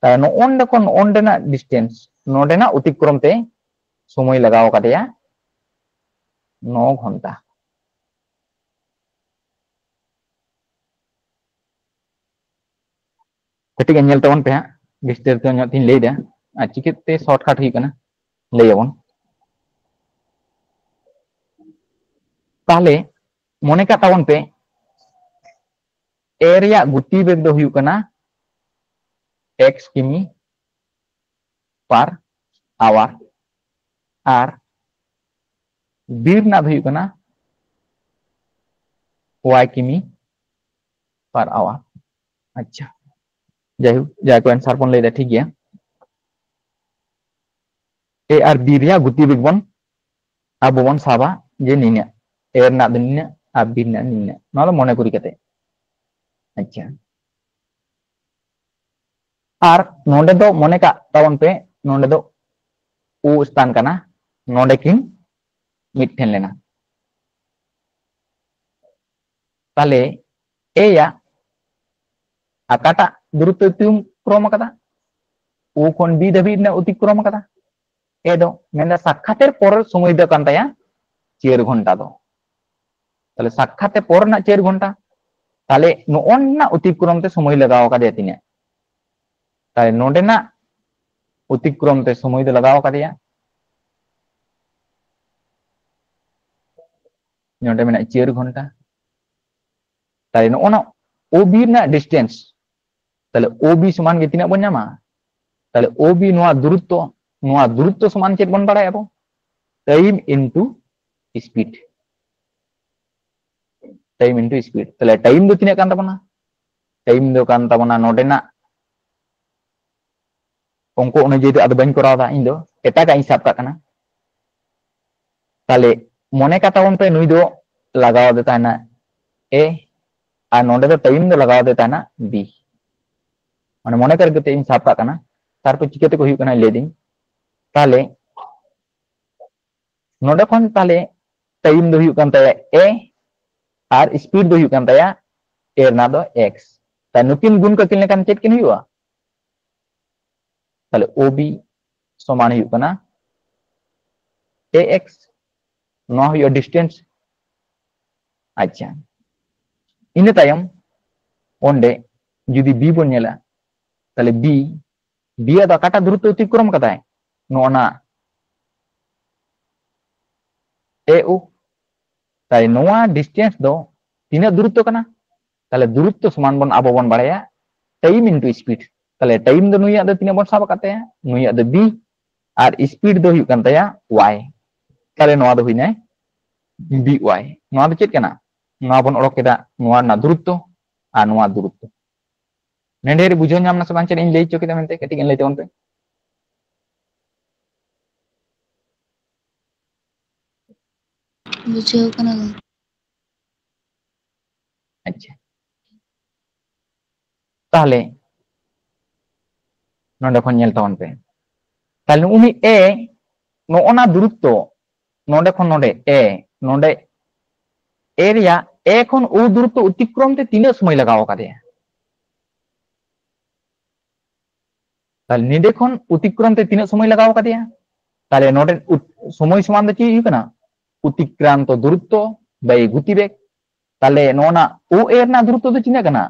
তাহলে নোন্ডে কোন ওন্ডেনা ডিস্টেন্স নোডেনা অতিক্রমতে সময় লাগাও কাদিয়া 9 ঘন্টা ketika ñel tawon pe bister to ñot tin leida a chikete shortcut hi kana leyabon তাহলে মনে কা তাবন পে এরিয়া গতিবেগ দো হুয়ুক কানা x কিমি পার আওয়ার আর বীর না হুয়ুক কানা y কিমি পার আওয়ার আচ্ছা যাই হোক যাই কো आंसर বন লেদা ঠিক গিয়া এ আর বি রিয়া গতিবেগ বন আবো বন সাবা যে নিনা এর না দিনা আর বি না নিনা নলে মনে করি কাতে আচ্ছা আর নোডে দো মনে কা তাবন পে নোডে দো ও স্থান কানা নোডে কিন মিঠেন লেনা তাহলে এয়া আকাটা দ্রুত অতিক্রম কাদা ও কোন বি দাবি না অতিক্রম কাদা এ দো মেন্দা সাক্ষাতের পরের সময় দো কান তায়া 4 ঘন্টা দো তাহলে সাক্ষাতের পর না 4 ঘন্টা তাহলে নোনা অতিক্রমতে সময় লাগাও কাদিয়া তিনা তাহলে নোডে না অতিক্রমতে সময় দো লাগাও কাদিয়া নোডে মেনা 4 ঘন্টা তাহলে নোনা ওবি না ডিস্টেন্স তাহলে ওবি সমান গে তিনা বন নামা তাহলে ওবি নোয়া দূরত্ব সমান চেক বন বাড়ায় আবো time into speed time into speed তাহলে টাইম দো তিনা কান তাবনা টাইম দো কান তাবনা নোডে না ᱚᱝᱠᱚ ᱚᱱᱩᱡᱟᱭᱤ ᱫᱚ ᱟᱫᱚ ᱵᱟᱹᱧ ᱠᱚᱨᱟᱣᱫᱟ ᱤᱧ ᱫᱚ ᱮᱴᱟᱜᱟᱜ ᱤᱧ ᱥᱟᱵ ᱠᱟᱜ ᱠᱟᱱᱟ ᱛᱟᱦᱞᱮ ᱢᱚᱱᱮ ᱠᱟᱛᱟᱵᱚᱱ ᱯᱮ ᱱᱩᱭ ᱫᱚ ᱞᱟᱜᱟᱣ ᱟᱫᱮ ᱛᱟᱦᱮᱱᱟ A ᱟᱨ ᱱᱚᱰᱮ ᱫᱚ ᱴᱟᱭᱤᱢ ᱫᱚ ᱞᱟᱜᱟᱣ ᱟᱫᱮ ᱛᱟᱦᱮᱱᱟ B ᱢᱟᱱᱮ ᱢᱚᱱᱮ ᱠᱟᱛᱮ ᱤᱧ ᱥᱟᱵ ᱠᱟᱜ ᱠᱟᱱᱟ ᱛᱟᱨᱯᱚᱨ ᱪᱤᱠᱟᱹᱛᱮ ᱠᱚ ᱦᱩᱭᱩᱜ ᱠᱟᱱᱟ ᱞᱟᱹᱭᱫᱟᱹᱧ ᱛᱟᱦᱞᱮ ᱱᱚᱰᱮ ᱠᱷᱚᱱ ᱛᱟᱦᱞᱮ ᱴᱟᱭᱤᱢ ᱫᱚ ᱦᱩᱭᱩᱜ ᱠᱟᱱ ᱛᱟᱭᱟ A আর স্পিড ᱫᱚ ᱦᱩᱭᱩᱜ ᱠᱟᱱ ᱛᱟᱭᱟ A ᱨᱮᱱᱟᱜ ᱫᱚ x তা নুকিন গুণ কাকিন লেখান ᱪᱮᱫ ᱠᱤᱱ ᱦᱩᱭᱩᱜᱼᱟ তাহলে OB সমান হᱩᱭᱩᱜ ᱠᱟᱱᱟ AX ᱱᱚᱣᱟ ᱦᱩᱭᱩᱜᱼᱟ ᱰᱤᱥᱴᱮন্স ᱟᱪᱪᱷᱟ ᱤᱱᱟᱹ ᱛᱟᱭᱚᱢ ᱚᱸᱰᱮ ᱡᱩᱫᱤ B ᱵᱚᱱ ᱧᱮᱞᱟ তাহলে B ᱟᱜ ᱫᱚ ᱚᱠᱟᱴᱟᱜ ᱫূরত্ব অতিক্রম ᱠᱟᱫᱟᱭ ᱱᱚᱜᱼᱚ ᱱᱟ AO তাই নোয়া ডিস্টেন্স দো তিনা দূরত্ব কানা তাহলে দূরত্ব সমান বন আবো বন বাড়ায়া টাইম ইনটু স্পিড তাহলে টাইম দো নুইয়া দো তিনা বন সাব কাতে নুইয়া দো b আর স্পিড দো হুᱭᱩᱜ ᱠᱟᱱ ᱛᱟᱭᱟ y তাহলে নোয়া দো ᱦᱩᱭᱱᱟ by নোয়া দো চেত কানা নোয়া বন অড়ᱚᱠ কেদা নোয়া না দূরত্ব আর নোয়া দূরত্ব নেডের বুঝো ñam না সে বাঞ্চে ইন লেই চো কেদা মেনতে কেটি ইন লেই তবন ᱯᱮ बुझाव कना गो আচ্ছা তাহলে নন্ডে খন ñel তবন ᱯᱮ তাহলে উনি a নোনা দূরত্ব নন্ডে খন নন্ডে a নন্ডে a রিয়া a খন ও দূরত্ব অতিক্রম তে তিনা সময় লাগাও কাদে তাহলে নিডে খন অতিক্রম তে তিনা সময় লাগাও কাদিয়া তাহলে নন্ডে সময় সমান দো কি হুᱭᱩᱜ ᱠᱟᱱᱟ অতিক্রান্ত দূরত্ব বাই গতিবেগ তাহলে নোনা ও a এর না দূরত্ব দো চিনা কানা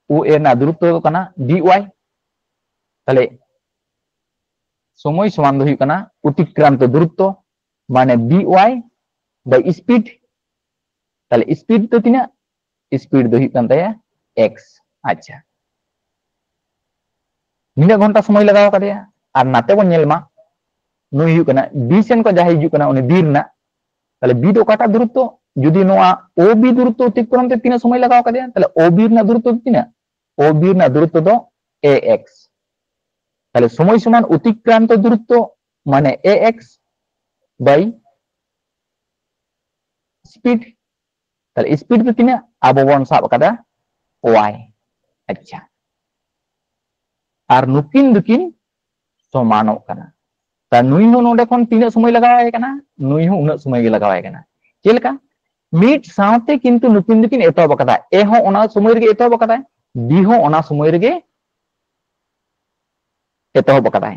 ও a এর না দূরত্ব দো কানা dy তাহলে সময় সমান দো হুᱭᱩᱜ ᱠᱟᱱᱟ অতিক্রান্ত দূরত্ব মানে by বাই স্পিড তাহলে স্পিড দো তিনা স্পিড দো হুᱭᱩᱜ ᱠᱟᱱ ᱛᱟᱭᱟ x আচ্ছা নিনা ঘন্টা সময় লাগাও কাদিয়া আর নাতে বন ñel ᱢᱟ নুই হুᱭᱩᱜ ᱠᱟᱱᱟ b সেন কো যাই হুᱭᱩᱜ ᱠᱟᱱᱟ উনি b ᱨᱮᱱᱟᱜ তাহলে b দো কাটা দূরত্ব যদি নোয়া OB দূরত্ব অতিক্রম তে তিনা সময় লাগাও কাদিয়া তাহলে OB রনা দূরত্ব তিনা OB রনা দূরত্ব দো AX তাহলে সময় সমান অতিক্রান্ত দূরত্ব মানে AX বাই স্পিড তাহলে স্পিড দো তিনা আবো বন সাব কাদা y আচ্ছা আর নুকিন দুকিন সমানক কানা তা নুই হো নোডে খন তিনা সময় লাগাওয়াই কানা নুই হো উনা সময় গে লাগাওয়াই কানা চেলকা মিট সাথে কিন্তু নুকিন দুকিন এতব কাদা এ হো ওনা সময় রেগে এতব কাদা বি হো ওনা সময় রেগে এতব কাদা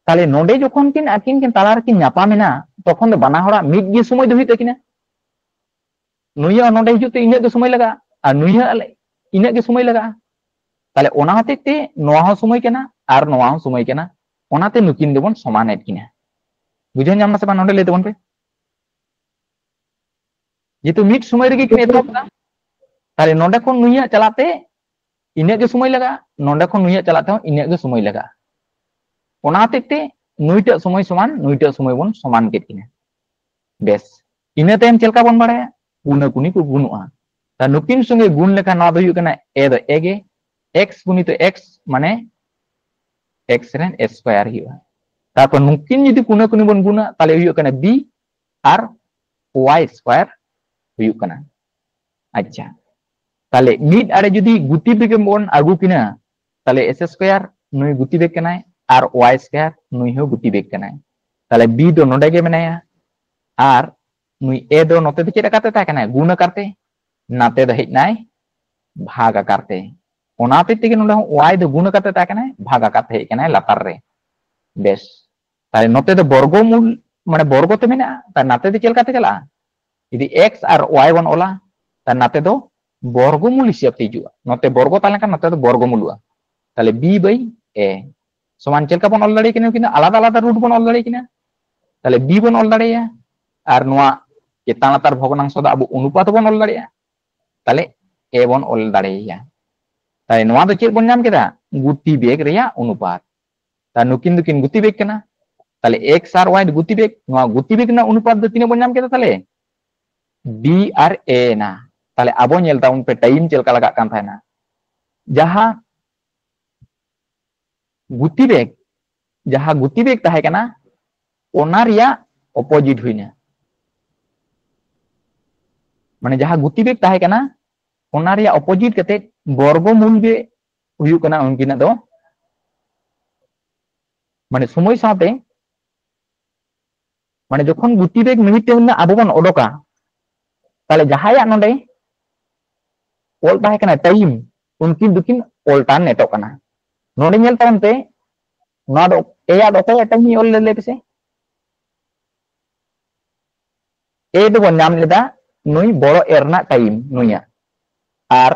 তাহলে নোডে যখন কিন আকিন কিন তালার কিন ñapaমেনা তখন বানা হড়া মিট গে সময় দহি তাকিনা নুইয়া নোডে হিজুতে ইনা গে সময় লাগা আর নুইয়া ইনা গে সময় লাগা তাহলে ওনা হতেতে নোয়া হো সময় কেনা আর নোয়া হো সময় কেনা ওনাতে নুকিন দেবন সমান এট কিনা বুঝে ñam না সে বা নোডে লে দেবন পে যেহেতু মিট সময় রেগে কিন এতব কাদা তাহলে নোডে খন নুইয়া চালাতে ইনা গে সময় লাগা নোডে খন নুইয়া চালাতে হো ইনা গে সময় লাগা ওনা হতেতে নুইটা সময় সমান নুইটা সময় বন সমান কেট কিনা বেশ ইনা তাইম চেলকা বন বাড়ায়া গুনা গুনি কো গুনুआ তা নুকিন সঙ্গে গুণ লেখা না দো হুᱭᱩᱜ ᱠᱟᱱᱟ a ᱫᱚ a গে x গুণিত x মানে x রেন a স্কয়ার হুᱭᱩᱜᱼᱟ তারপর নুকিন যদি কুনা কুনি বন গুণা তাহলে হুᱭᱩᱜ ᱠᱟᱱᱟ b আর y স্কয়ার হুᱭᱩᱜ ᱠᱟᱱᱟ আচ্ছা তাহলে মিড আরে যদি গুতি বেগ বন আগু কিনা তাহলে s স্কয়ার নুই গুতি বেগ কানায় আর y স্কয়ার নুই হো গুতি বেগ কানায় তাহলে b দো নোডে গে মেনায়া আর নুই a দো নতে তে চেটা কাতে তা কানায় গুণ কাতে নাতে দ হেজ নাই ভাগ কাতে ওনাতে থেকে নোডে y দো গুণ কাতে তা কানায় ভাগ কাতে হেজ কানায় লাতার রে বেশ তাহলে নতে দো বর্গমূল মানে বর্গতে মেনা তা নাতে তে চেল কাতে চালা যদি x আর y বন ওলা তা নাতে দো বর্গমূল হিসাব তে হিজুआ নতে বর্গ তাহলে কান নতে দো বর্গমূলआ তাহলে b বাই a সমান চেলকা বন অল দাড়ে কিনা কিনা আলাদা আলাদা রুট বন অল দাড়ে কিনা তাহলে b বন অল দাড়েয়া আর নোয়া চেতান লাতার ভগ্নাংশ দো আবো অনুপাত বন অল দাড়েয়া তাহলে a বন অল দাড়েয়া তাই নোয়া দো চেদ বন ñam কেদা গুতি বেগ রেয়া অনুপাত তা নুকিন দুকিন গুতি বেগ কেনা তাহলে x আর y গুতি বেগ নোয়া গুতি বেগ না অনুপাত দো তিনে বন ñam কেদা তাহলে b আর a না তাহলে আবো ñel তাউন পে টাইম চেলকা লাগা কান থায়না যাহা গুতি বেগ जहाँ गतिवेग ताहे कना ओना रिया अपोजिट हुईना माने जहाँ गतिवेग ताहे कना ओना रिया अपोजिट कते वर्गमूल गे हुयु कना उनकिना दो माने समय साथे माने जखन गतिवेग मिमितेन आबो बन ओडोका ताले जहाया नोडे ओल ताहे कना टाइम उनकिन दुकिन अल्टरनेटो कना नोडे नेल तानते नोड एया डोको टाइम ओल ले पेसे ए दो नाम लेदा नुई बड़ो एरना टाइम नुया आर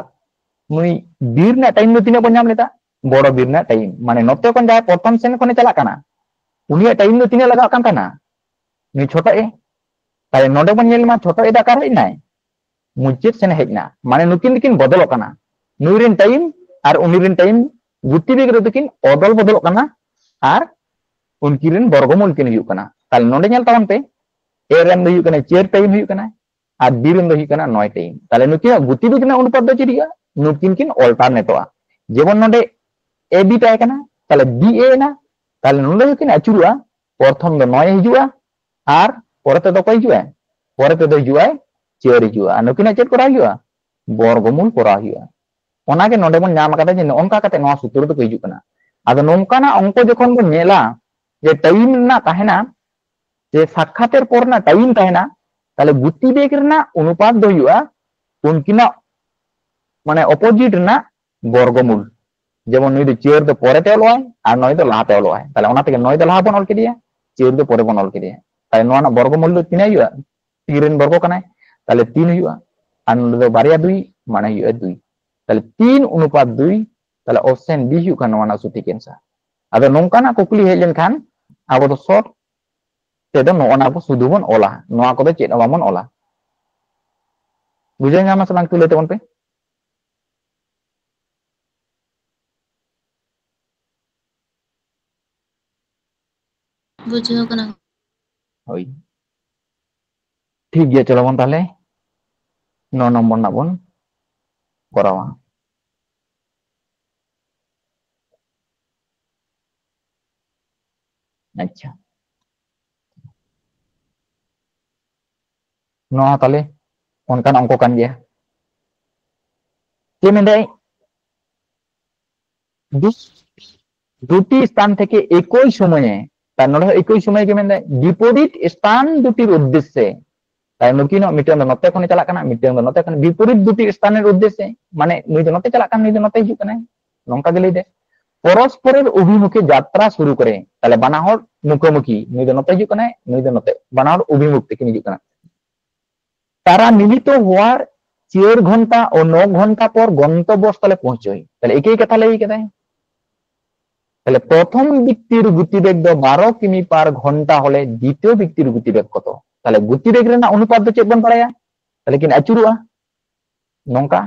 नुई बीरना टाइम दो तिना बन नाम लेदा बड़ो बीरना टाइम माने नोते कोन जाय प्रथम सेन कोने चला कना उनिया टाइम दो तिना लगा कान ताना नुई छोटा ए ताले नोडे बन नेल मा छोटा ए दा कार हेनाय मुचित सेन हेजना माने नुकिन दिकिन बदल कना नुइरेन टाइम आर उनिरेन टाइम गतिवेग रे दिकिन अदल बदल कना आर उनकिरेन वर्गमूल किन हुयु कना ताले नोडे नेल तावन पे ए रेन दो हुयु कना 4 टाइम हुयु कना आर बी रेन दो हुयु कना 9 टाइम ताले नुकिन गतिवेग ना अनुपात दो चिरिया नुकिन किन अल्टरनेटोआ जेबन नोडे ए बी ताहे कना ताले बी ए ना ताले नोडे हुकिन अचुरुआ प्रथम दो 9 हिजुआ आर परते दो को हिजुआ परते दो हिजुआ 4 हिजुआ नुकिन चेक करा हिजुआ वर्गमूल करा हिजुआ ओना के नोडे बन नाम कादा जे नोंका काते नोआ सूत्र दो हिजु कना आदो नोंकाना अंक जखन बन नेला जे टाइम ना ताहेना जे साक्षातेर पर ना टाइम ताहेना ताले गतिवेग रना अनुपात दो हुआ उनकिना माने अपोजिट ना वर्गमूल जेमन नुई दो 4 दो परेते ओलवाय आर 9 दो लाहाते ओलवाय ताले ओना तेगे 9 दो लाहा बन ओल केदिया 4 दो परे बन ओल केदिया ताले नोआ ना वर्गमूल दो तिना हुआ 3 रेन वर्ग कनाय ताले 3 हुआ आर नोडे दो बारिया 2 माने हुआ 2 ताले 3 अनुपात 2 ताले ऑप्शन बी हुआ नोआ ना सठिक आंसर आदो नोंकाना कुकली हेज लेनखान आबो दो शॉर्ट तेदो नोना को सुदु बन ओला नोआ को दो चेद बामन ओला बुझे नामा सलांग तुले तबन पे बुझो कना होई ठीक गया चलो बन ताले 9 नंबर ना बन करावा अच्छा नोआ ताले उनकान अंक कान गया जे मेंदे दुटी स्थान থেকে একই সময়ে তার নড়ে একই সময়ে কে মেন্দে বিপরীত স্থান দুটির উদ্দেশ্যে তাই নুকিনো মিটার নতে কোনে চালা কানা মিটার নতে কোনে বিপরীত দুটি স্থানের উদ্দেশ্যে মানে নুই নতে চালা কানা নুই নতে হিজু কানা নংকা গেলে দে পরস্পরের অভিমুখে যাত্রা শুরু করে তাহলে বানাহর মুখোমুখি নুই নতে হিজু কানা নুই নতে বানাহর অভিমুখ থেকে হিজু কানা তারা মিলিত হওয়ার 4 ঘন্টা ও 9 ঘন্টা পর গন্তব্যস্থলে পৌঁছয় তাহলে একই কথা লেই কেদায় তাহলে প্রথম ব্যক্তির গতিবেগ 12 কিমি পার ঘন্টা হলে দ্বিতীয় ব্যক্তির গতিবেগ কত তাহলে গতিবেগ রেনা অনুপাত চেক বন পাড়ায়া তাহলে কিন আচুরুয়া নংকা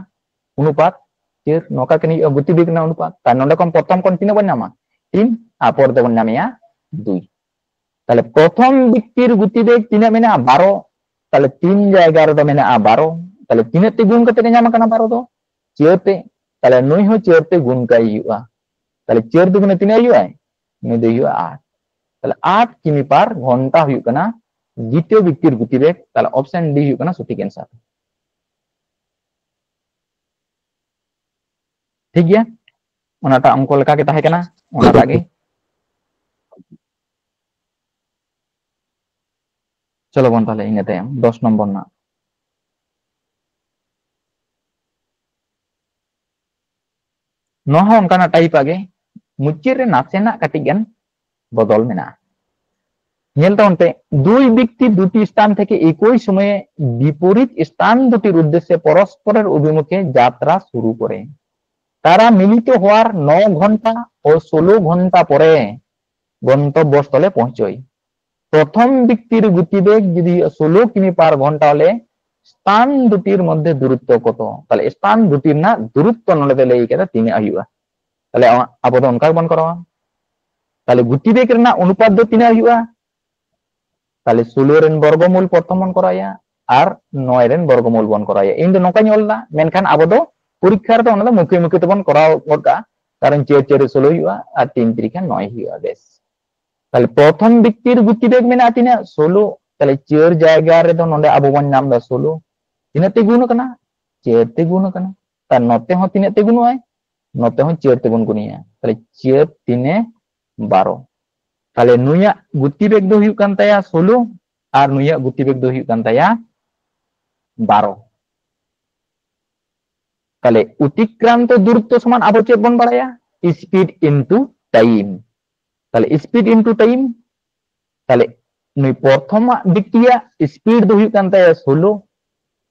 অনুপাত চের নকা কিনি গতিবেগ না অনুপাত তার নন্ডে কম প্রথম কোন তিনে বন নামা 3 আর পরে বন নামিয়া 2 তাহলে প্রথম ব্যক্তির গতিবেগ তিনে মেনা 12 তাহলে 3 জায়গা রে মেনা 12 তাহলে তিনে তে গুণ কত নামা কানা 12 দো চেরতে তাহলে নই হো চেরতে গুণ কাই हुआ তাহলে 4 দুগুণে 3 हुआ নে দে हुआ 8 তাহলে 8 কিমি পার ঘন্টা हुआ कना দ্বিতীয় ব্যক্তির গতিবেগ তাহলে অপশন ডি हुआ कना সঠিক आंसर ঠিক গিয়া ওনাটা অঙ্ক লেখা কে তাহে কনা ওনাটা গে চলো বন তাহলে ইনাতে 10 নম্বর না नोहा उनका टाइप आगे मुचिर रे नासेना काटिगन बदल मेना नेलता उनते दुई व्यक्ति दुटी स्थान থেকে একই সময়ে বিপরীত স্থান দুটির উদ্দেশ্যে পরস্পরের অভিমুখে যাত্রা শুরু করে তারা মিলিত হওয়ার 9 ঘন্টা ও 16 ঘন্টা পরে গন্তব্যস্থলে পৌঁছয় প্রথম ব্যক্তির গতিবেগ যদি 16 কিমি পার ঘন্টা হলে স্থান দুটির মধ্যে দূরত্ব কত তাহলে স্থান দুটির না দূরত্ব নলে দিলে এই কথা 3 আইবা তাহলে আবো তো অঙ্ক বন করা তাহলে গতিবেগ রেনা অনুপাত দো 3 আইবা তাহলে 16 রেন বর্গমূল প্রথম বন করায়া আর 9 রেন বর্গমূল বন করায়া ইন দো নকা ñolda মেনখান আবো দো পরীক্ষার তো ওনা মুখে মুখে তো বন করা ওটা কারণ 4 4 16 হইবা আর 3 3 9 হইবা বেশ ताले प्रथम व्यक्तिर गतिवेग मेना तिना 16 ताले चेयर जायगा रे दो नोंडे आबो बन नाम दा 16 तिना ते गुण कना चेयर ते गुण कना ता नोते हो तिना ते गुण आय नोते हो चेयर ते गुण गुनिया ताले चेयर तिने 12 ताले नुया गतिवेग दो हुयु कान ताया 16 और नुया गतिवेग दो हुयु कान ताया 12 ताले अतिक्रांत दूरत्व समान आबो चेक बन बाड़ाया स्पीड इनटू टाइम ताले स्पीड इनटू टाइम ताले नुई प्रथम दिक्तिया स्पीड दो हुयु कान ताया 16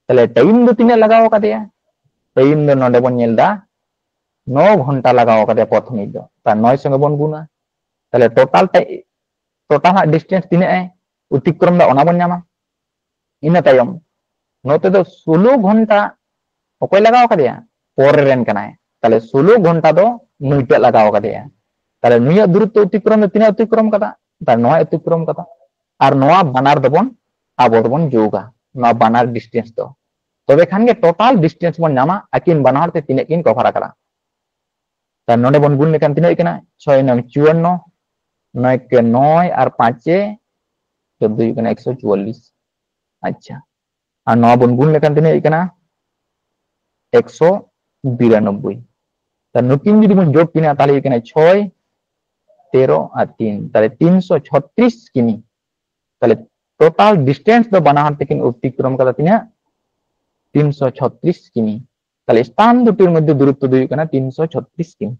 ताले टाइम दो तिना लगाव कादेया टाइम दो नोंडे बन नेलदा 9 घंटा लगाव कादेया प्रथम दो ता 9 संगे बन गुना ताले टोटल डिस्टेंस तिना है अतिक्रम दा ओना बन नामा इना तायम नोते दो 16 घंटा ओकय लगाव कादेया पोरे रेन कनाय ताले 16 घंटा दो नुईटे लगाव कादेया ताले नुया दूरत्व अतिक्रम दो तिना अतिक्रम कदा ता नोआ अतिक्रम कदा और नोआ बानार दबन आबो दबन जोगा नोआ बानार डिस्टेंस दो तबे खान गे टोटल डिस्टेंस बन नामा आकिन बानार ते तिने किन कभार करा ता नोडे बन गुण लेखान तिना इकना 6 नंग 54 9 के 9 और 5 14 इकना 144 अच्छा और नोआ बन गुण लेखान तिना इकना 192 ता नुकिन जुदी बन जोग किना ताले इकना 6 13 और 3 ताले 336 किमी ताले टोटल डिस्टेंस दो बानार तेकिन अतिक्रम कदा तिना 336 किमी ताले स्थान दुटिर मध्य दूरत्व दो इकना 336 किमी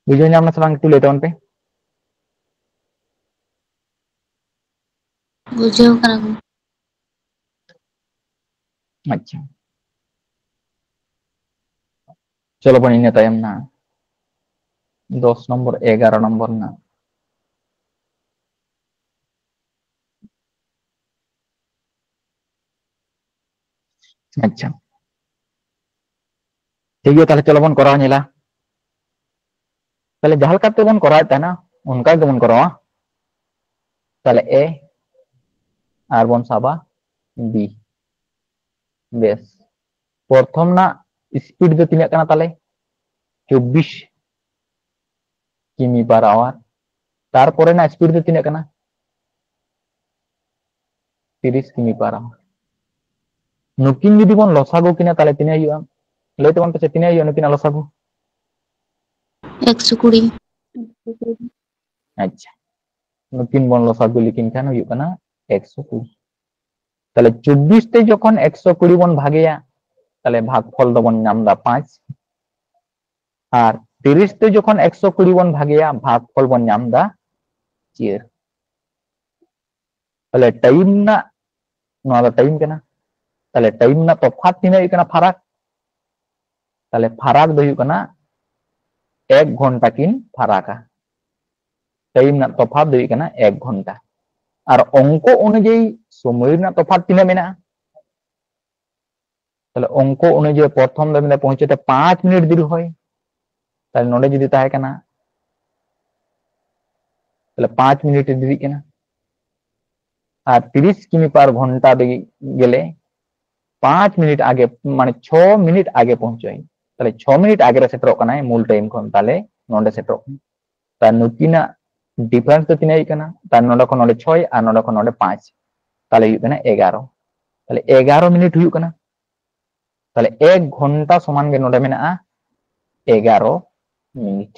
बुझे नाम ना सलांग तु लेता पे बुझाव करा को अच्छा चलो बन इन तायम ना 10 नंबर 11 नंबर ना अच्छा ठीक है ताले चलो बन करा नेला ताले जहां लकाते बन करा ता ना उनका के बन करावा ताले ए आर बन साबा बी बेस प्रथम ना स्पीड दो तिना कना ताले 24 किमी पर आवर तार परे ना स्पीड दो तिना कना 30 किमी पर आवर नुकिन जुदी बन लसागो किना ताले तिना हुआ लेते बन पे तिना हुआ नुकिन लसागो 120 अच्छा नुकिन बन लसागो लेकिन खान हुआ कना 120 ताले 24 ते जखन 120 बन भागेया ताले भागफल दो बन नाम दा 5 और 30 ते जखन 120 बन भागेया भागफल बन नाम दा 4 ताले टाइम ना नोआ दा टाइम कना ताले टाइम ना तफात तिना इकना फराक ताले फराक दो हुयु कना 1 घंटा किन फराका टाइम ना तफात दो हुयु कना 1 घंटा और अंको अनुयायी समय ना तफात तिना मेना ताले अंको अनुयायी प्रथम दो मेना पहुंचते 5 मिनट देरी होय ताले नोडे जुदी ताहे कना ताले 5 मिनट देरी कना और 30 किमी पर घंटा दे गेले 5 मिनट आगे माने 6 मिनट आगे पहुंचे ताले 6 मिनट आगे सेटरो कना मूल टाइम खन ताले नोडे सेटरो ता नुकिना डिफरेंस तो तिना इकना ता नोडे खन नोडे 6 और नोडे खन नोडे 5 ताले हुयु कना 11 ताले 11 मिनट हुयु कना ताले 1 घंटा समान गे नोडे मेना 11 मिनट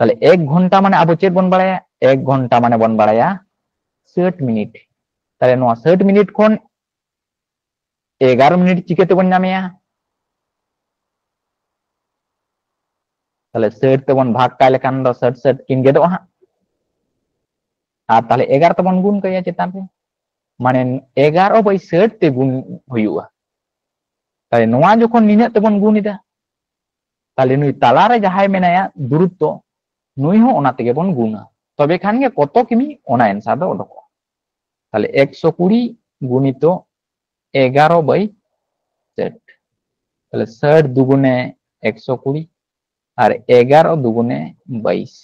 ताले 1 घंटा माने आबो चेक बन बाड़ाया 1 घंटा माने बन बाड़ाया 60 मिनट ताले नोआ 60 मिनट खन 11 मिनट चिकेते बन नामेया ताले 60 ते बन भाग काय लेखान दो 60 किन गेदो हा और ताले 11 ते बन गुण कया चेतान पे माने 11 बाई 60 ते गुण हुयुआ ताले नोआ जखन निने ते बन गुण इदा ताले नुई ताला रे जहाय मेनाया दूरत्व नुई हो ओना तेगे बन गुणा तबे खान गे कत किमी ओना आंसर दो ओडको ताले 120 गुणित 11 बाई 60 ताले 60 दुगुने 120 और 11 दुगुने 22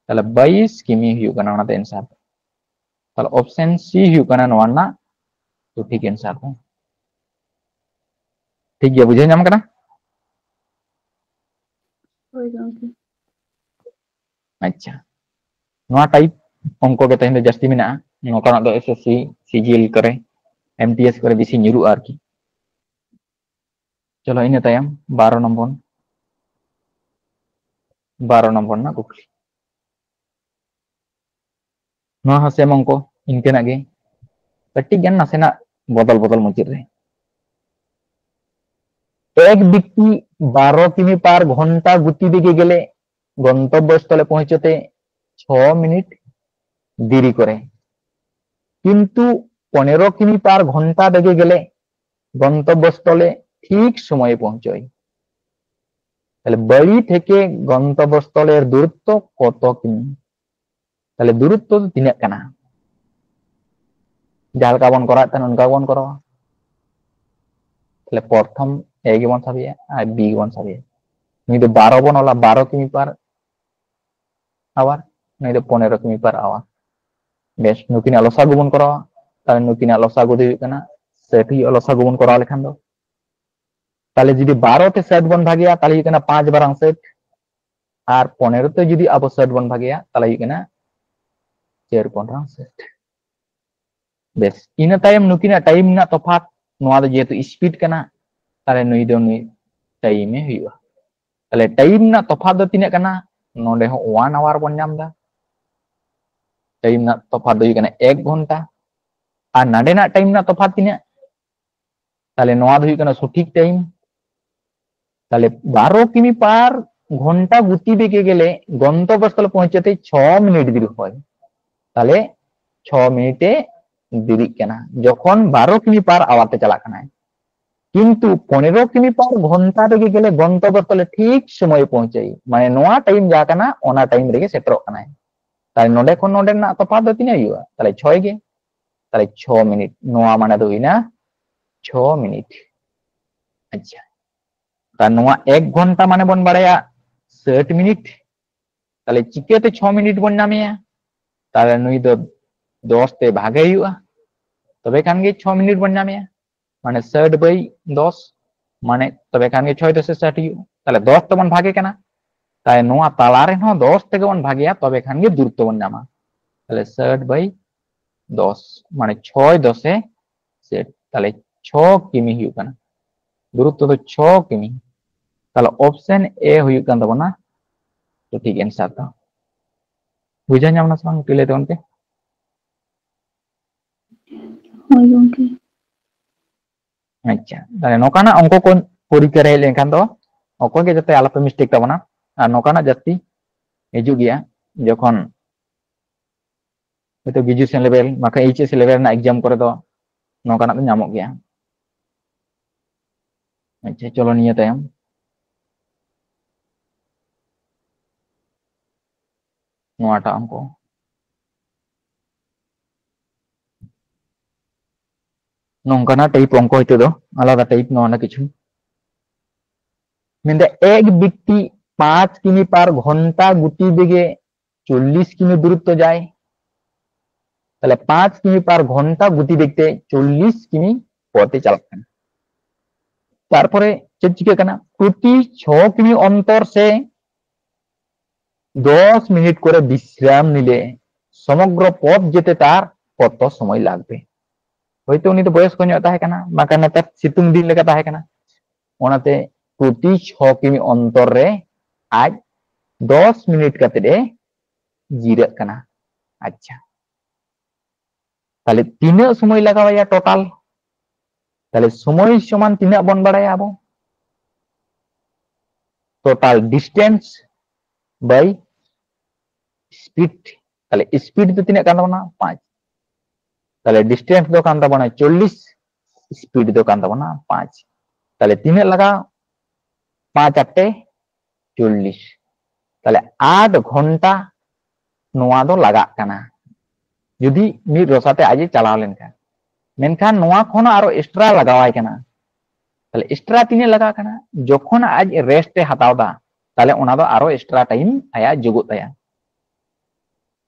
ताले 22 किमी हुयु कना ओना आंसर ताले ऑप्शन सी हुयु कना नोआ ना तो ठीक आंसर दो ठीक गया बुझे नाम कना होय गंके अच्छा नोआ टाइप अंको के तहन जस्ती मेना नोकाना दो एसएससी सीजीएल करे एमटीएस करे बेसी nyuru आरकी चलो इन तायम 12 नंबर ना कुकली नोआ हसे अंको इनकेना गे कट्टी गन नासेना बदल बदल मुचिर रे एक व्यक्ति 12 किमी पार घंटा गति बेगे गेले गंतव्यस्थले पहुंचते 6 मिनिट देरी करे किंतु 15 किमी पार घंटा बेगे गेले गंतव्यस्थले ठीक समय पहुंचाई তাহলে বাড়ি থেকে গন্তব্যস্থলের দূরত্ব কত কিমি তাহলে দূরত্ব তো তিনাক কানা জালকা বন করা তান উনকা বন করা তাহলে প্রথম এ কে বন সাবিয়ে আর বি কে বন সাবিয়ে নি তো 12 বন হলা 12 কিমি পার আওয়ার নি তো 15 কিমি পার আওয়ার বেশ নুকিনা লসাগু বন করা তাহলে নুকিনা লসাগু দিবি কানা সেটি লসাগু বন করা লেখান দো তাহলে যদি 12 তে সেট বন ভাগিয়া তাহলে এখানে 5 বারাং সেট আর 15 তে যদি আবো সেট বন ভাগিয়া তাহলে এখানে 4 বারাং সেট বেশ ইনা টাইম নুকিনা টাইম না তফাৎ নোয়া দো যেহেতু স্পিড কানা তাহলে নুই দো নুই টাইমে হইবা তাহলে টাইম না তফাৎ দো তিনা কানা নোডে হ 1 আওয়ার বন নাম দা টাইম না তফাৎ দো এখানে 1 ঘন্টা আর নাডে না টাইম না তফাৎ তিনা তাহলে নোয়া দো এখানে সঠিক টাইম তাহলে 12 কিমি পার ঘন্টা গতি বেগে গেলে গন্তব্যস্থলে পৌঁছাতে 6 মিনিট দেরি হয় তাহলে 6 মিনিটে দেরি কেনা যখন 12 কিমি পার আওয়ারতে চালা কানা কিন্তু 15 কিমি পার ঘন্টা বেগে গেলে গন্তব্যস্থলে ঠিক সময় পৌঁছাই মানে নোয়া টাইম যা কানা ওনা টাইম রেগে সেটরো কানা তাহলে নোডে কোন নোডে না তফাৎ দো তিনা হইবা তাহলে 6 গে তাহলে 6 মিনিট নোয়া মানে দো হইনা 6 মিনিট আচ্ছা তার নোয়া 1 ঘন্টা মানে বন বাড়ায়া 60 মিনিট তাহলে চিকেতে 6 মিনিট বন নামিয়া তাহলে নুই দো 10 তে ভাগে হইবা তবে কান গে 6 মিনিট বন নামিয়া মানে 60 বাই 10 মানে তবে কান গে 6 10 60 হইবা তাহলে 10 তো বন ভাগে কেনা তাই নোয়া তালারে ন 10 থেকে বন ভাগিয়া তবে কান গে দূরত্ব বন নামা তাহলে 60 বাই 10 মানে 6 10 এ সেট তাহলে 6 কিমি হইবা কানা দূরত্ব তো 6 কিমি তাহলে অপশন এ হইব কান তাবনা সঠিক অ্যানসার दा বুঝা যাম না সঙ্গ তুলে দনতে Hoi gongke. আচ্ছা তাহলে নকানা অঙ্ক কোন পরীক্ষা রে লেখান তো অঙ্ক কে যাতে আলাপে মিস্টেক তাবনা আর নকানা জাতি হিজু গিয়া যখন হয়তো গ্রাজুয়েশন লেভেল মাকা এইচএস লেভেল না एग्जाम করে তো নকানা তো নামক গিয়া আচ্ছা চলো নিয়ে তাইম নোয়াটা অঙ্ক নঙ্কানা টাইপ অঙ্ক হইতো তো আলাদা টাইপ নোনা কিছু মেন্দে এক ব্যক্তি 5 কিমি পার ঘন্টা গতি বেগে 40 কিমি দূরত্ব যায় তাহলে 5 কিমি পার ঘন্টা গতি বেগতে 40 কিমি পথে চালাতেন তারপরে চেক চিকে কানা প্রতি 6 কিমি অন্তর সে 10 মিনিট করে বিশ্রাম নিলে সমগ্র পথ যেতে তার কত সময় লাগবে হয়তো উনি তো বয়স্ক ᱧᱚᱜ তাহে কানা মাকা নেতার সিতুং দিন লেখা তাহে কানা ওনাতে প্রতি 6 কিমি অন্তর রে আজ 10 মিনিট কাতে রে জিরাক কানা আচ্ছা তাহলে তিনা সময় লাগাওয়া টোটাল তাহলে সময় সমান তিনা বন বাড়ায়া আবো টোটাল ডিসটেন্স বাই স্পিড তাহলে স্পিড তো তিনা কান তাবনা 5 তাহলে ডিসটেন্স দো কান তাবনা 40 স্পিড দো কান তাবনা 5 তাহলে তিনা লাগা 5 8 40 তাহলে 8 ঘন্টা নোয়া দো লাগা কানা যদি মি রসাতে আজে চালাও লেনখান মেনখান নোয়া খনা আরো এক্সট্রা লাগাওয়াই কানা তাহলে এক্সট্রা তিনে লাগা কানা যখন আজ রেস্টে হাতাও দা তাহলে ওনা দো আরো এক্সট্রা টাইম আয়া জুগো তায়া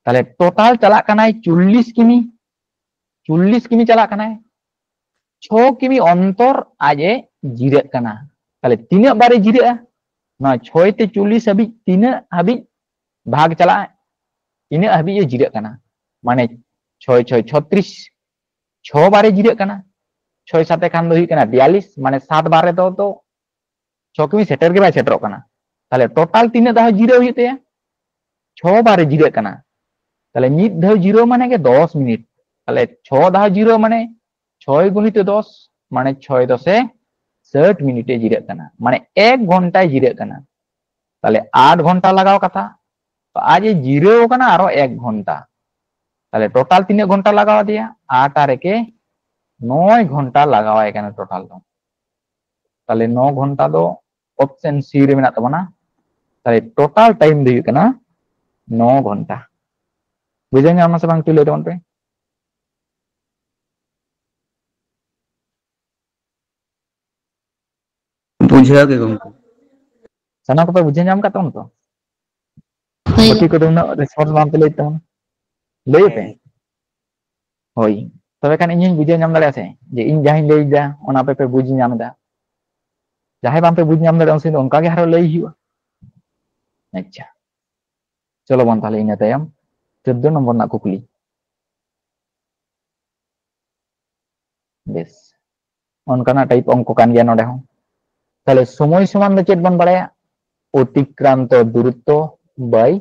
তাহলে টোটাল চালা কানা 40 কিমি চালা কানা 6 কিমি অন্তর আজে জিরে কানা তাহলে তিনে বারে জিরে না 6 তে 40 হাবি তিনে হাবি भाग चला इन हबी ये जिरे कना माने 6 6 36 6 बारे जिरे कना 6 साथे खान दो हुई कना 42 माने 7 बारे तो 6 किमी सेटर के बाय सेटर कना ताले टोटल तीन दाव जिरे हुई ते 6 बारे जिरे कना ताले मिड धाव जिरो माने के 10 मिनिट ताले 6 दाव जिरो माने 6 गुणित 10 माने 6 10 60 मिनिटे जिरे कना माने 1 घंटा जिरे कना ताले 8 घंटा लगाव कथा तो आज ये जिरो कना आरो 1 घंटा ताले टोटल 3 घंटा लगाव दिया 8 आरे के 9 घंटा लगावाय कना टोटल दो ताले 9 घंटा दो ऑप्शन सी रे मेना तबना ताले टोटल टाइम दो कना 9 घंटा बुझे नाम से बांग तुले तबन पे बुझा के गंको सना को पे बुझे नाम का तबन तो Hoy पति को तुमने रिस्पांस बांग ले तबन ले पे होई तबे खान इन बुझे नाम दाले से जे इन जहां ले जा ओना पे बुझ नाम दा जहां बांग पे बुझ नाम दाले उनसे उनका के हारो लई हिवा अच्छा चलो बन ताले इन तायम 14 नंबर ना कुकली बेस उनका टाइप अंक कान गया नोडे हूं ताले समय समान दो चेक बन बड़ाया अतिक्रांत दूरत्व बाय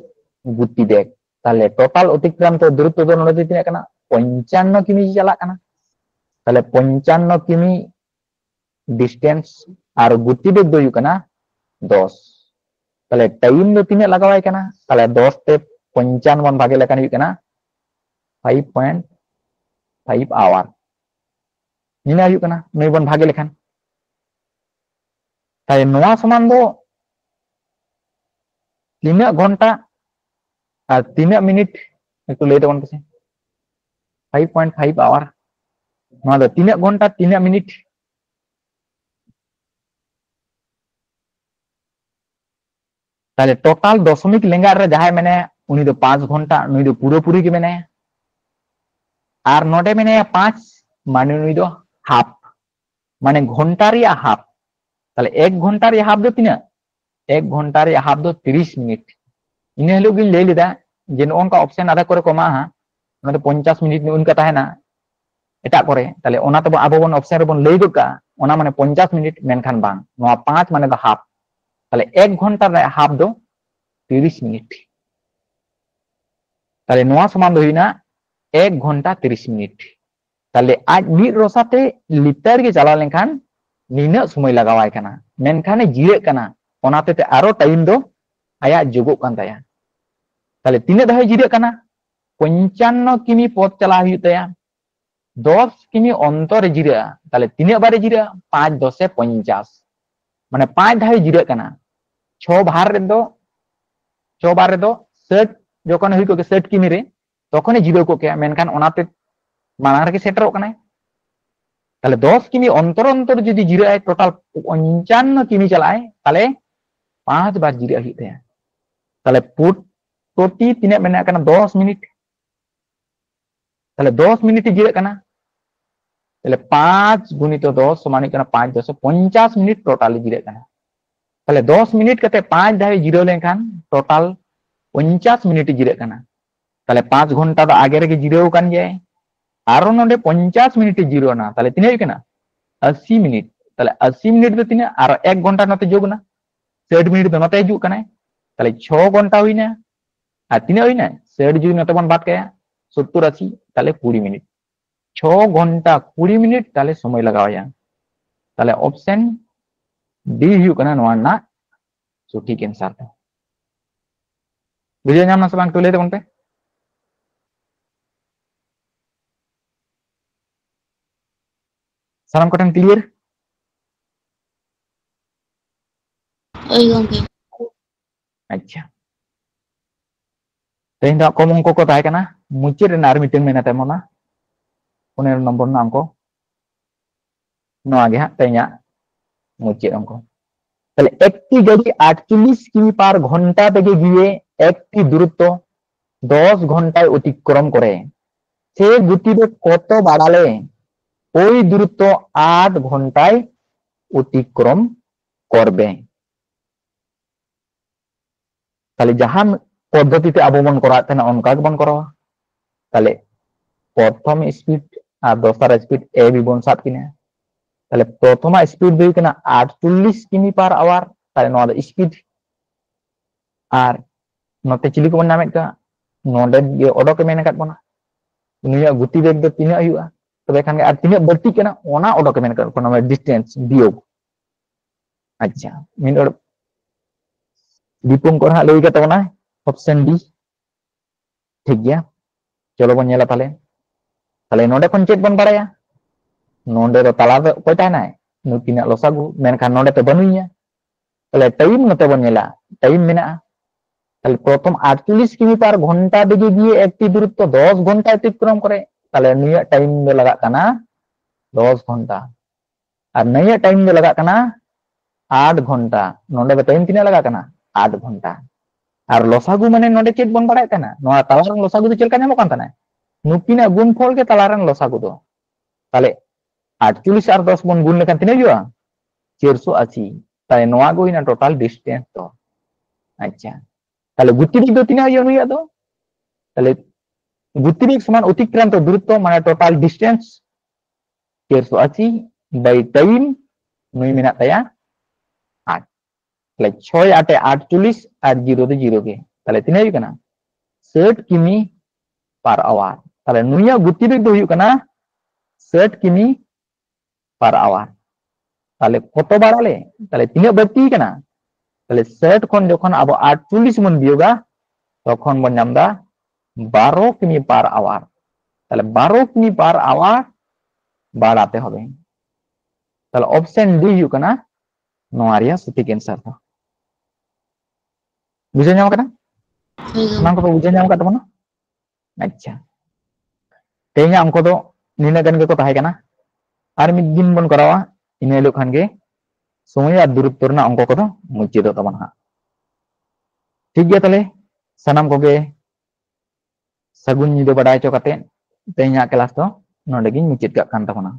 गति बेग ताले टोटल अतिक्रांत दूरत्व दो नोडे तिना कना 55 किमी चला कना ताले 55 किमी डिस्टेंस और गति बेग दो कना 10 ताले टाइम दो तिना लगावाय कना ताले 10 ते 55 बन भागे लेकान हुई कना 5.5 आवर निना हुई कना नई बन भागे लेखान ताले नोआ समान दो 3 घंटा और 3 मिनिट एक ले तबन पे 5.5 आवर नोआ दो 3 घंटा 3 मिनिट ताले टोटल दशमिक लेंगार रे जहां मैंने उनी दो 5 घंटा नुई दो पूरा पूरी के मैंने और नोडे मैंने 5 माने नुई दो हाफ माने घंटा रे हाफ ताले 1 घंटा रे हाफ दो तिना 1 घंटा रे हाफ दो 30 मिनिट इन हेलो गिन ले लेदा जे नोनका ऑप्शन आधा करे कोमा हा ओना तो 50 मिनिट नि उनका ताहेना एटा करे ताले ओना तो आबो बन ऑप्शन रे बन लई दोका ओना माने 50 मिनिट मेनखान बांग नोआ 5 माने दो हाफ ताले 1 घंटा रे हाफ दो 30 मिनिट ताले नोआ समान दो हिना 1 घंटा 30 मिनिट ताले आज मिड रोसाते लिटर के चला लेखान नीना समय लगावाय कना मेनखाने जिरे कना ओनाते ते आरो टाइम दो आया जोगो कान ताया ताले तिने दहाय जिरे कना 55 किमी पथ चला हुई ताया 10 किमी अंतर जिरे ताले तिने बारे जिरे 5 10 50 माने 5 दहाय जिरे कना 6 बार रे दो 6 बार रे दो 60 जखन हुई को 60 किमी रे तखने जिरे को के मेनखान ओनाते माना रे सेटरो कना ताले 10 किमी अंतर अंतर जदि जिरे टोटल 55 किमी चलाए ताले 5 बार जिरे हुई ताया ताले पुट टोटी तीन मेना कना 10 मिनिट ताले 10 मिनिट जिरे कना ताले 5 गुणित 10 समान कना 5 10 50 मिनिट टोटल जिरे कना ताले 10 मिनिट कते 5 धावे जिरो लेखान टोटल 50 मिनिट जिरे कना ताले 5 घंटा तो आगे रे जिरो कान जाय आरो नोडे 50 मिनिट जिरो ना ताले तिने कना 80 मिनिट ताले 80 मिनिट दो तिने आरो 1 घंटा नते जोगना 60 मिनिट दो नते हिजु कना ताले 6 घंटा हुईना आ तिने हुईना 60 जुई नते बन बात कया 70 80 ताले 20 मिनिट 6 घंटा 20 मिनिट ताले समय लगावाया ताले ऑप्शन डी हुई कना नोआ ना सठिक आंसर दो बुझे नाम ना सबंग तुले तबन पे साराम कोटन क्लियर hoy gongke. अच्छा तेन दा कम अंक को ताहे कना मुचे रे नार मीटिंग मेना तेमोना 15 नंबर ना अंक नो आगे हा तेया मुचे अंक তাহলে একটি গাড়ি 48 কিমি পার ঘন্টা বেগে গিয়ে একটি দূরত্ব 10 ঘন্টায় অতিক্রম করে সে গতিবেগ কত বাড়ালে ওই দূরত্ব 8 ঘন্টায় অতিক্রম করবে তাহলে যাহা পদ্ধতিতে আবো বন করা তেনা অনকা বন করা তাহলে প্রথম স্পিড আর দোসরা স্পিড এ বি বন সাব কিনা তাহলে প্রথম স্পিড দুই কিনা 48 কিমি পার আওয়ার তাহলে নয় স্পিড আর নতে চিলি को नाम का नोडे ओडोके मेन काट बना उनिया गुति बेग दो तिना हुआ तबे खान और तिना बढ़ती केना ओना ओडोके मेन काट कोना डिस्टेंस बियोग अच्छा मिन और दीपुम को हा लई का तबना ऑप्शन डी ठीक गया चलो बन नेला ताले ताले नोडे कोन चेक बन बाड़ाया नोडे रो ताला दो कोई ताना नुकिना लोसागु मेन खान नोडे ते बनुया ताले टाइम नते बन नेला टाइम मेना তাহলে প্রথম 48 কিমি পার ঘন্টা বেগে গিয়ে একটি দূরত্ব 10 ঘন্টা অতিক্রম করে তাহলে নিয়া টাইম দো লাগাত কানা 10 ঘন্টা আর নিয়া টাইম দো লাগাত কানা 8 ঘন্টা নন্ডে বে টাইম তিনা লাগাত কানা 8 ঘন্টা আর লসাগু মানে নন্ডে চেক বন বাড়ায় কানা নোয়া তালারং লসাগু দো চেলকা নামো কান তানা নুকিনা গুণফল के তালারং লসাগু দো তাহলে 48 আর 10 বন গুণ লেখান তিনা হিয়া 480 তাই নোয়া গইনা টোটাল ডিসটেন্স তো আচ্ছা তাহলে গতিবেগ দো তিনা হিয়া নুইয়া দো তাহলে গতিবেগ সমান অতিক্রান্ত দূরত্ব মানে টোটাল ডিসটেন্স 480 বাই টাইম নুই মেনা তায়া 8 তাহলে 6 8 48 আর 0 তে 0 কে তাহলে তিনা হিয়া কানা 60 কিমি পার আওয়ার তাহলে নুইয়া গতিবেগ দো হিয়া কানা 60 কিমি পার আওয়ার তাহলে কত বাড়ালে তাহলে তিনা বাড়তি কানা তাহলে 60 কোন যখন আবো 48 মন বিয়োগা তখন বন নামদা 12 কিমি পার আওয়ার তাহলে 12 কিমি পার আওয়ার বাড়াতে হবে তাহলে অপশন ডি হিউ কানা নোয়া রিয়া সঠিক অ্যানসার তো বুঝে নাও কানা নাম को বুঝে নাও কাটা বনা আচ্ছা তেইয়া অঙ্ক তো নিনা গান কে ko tahe kana আর মিদ দিন বন করাওয়া ইনে লো খান গে समय और दूरत्व रना अंक को मुचाद तबना ठीक गया ताले सानाम को गे सगुन निदो बडाय चो काते तेया क्लास तो नोडे गिन मुचाद का कान तबना।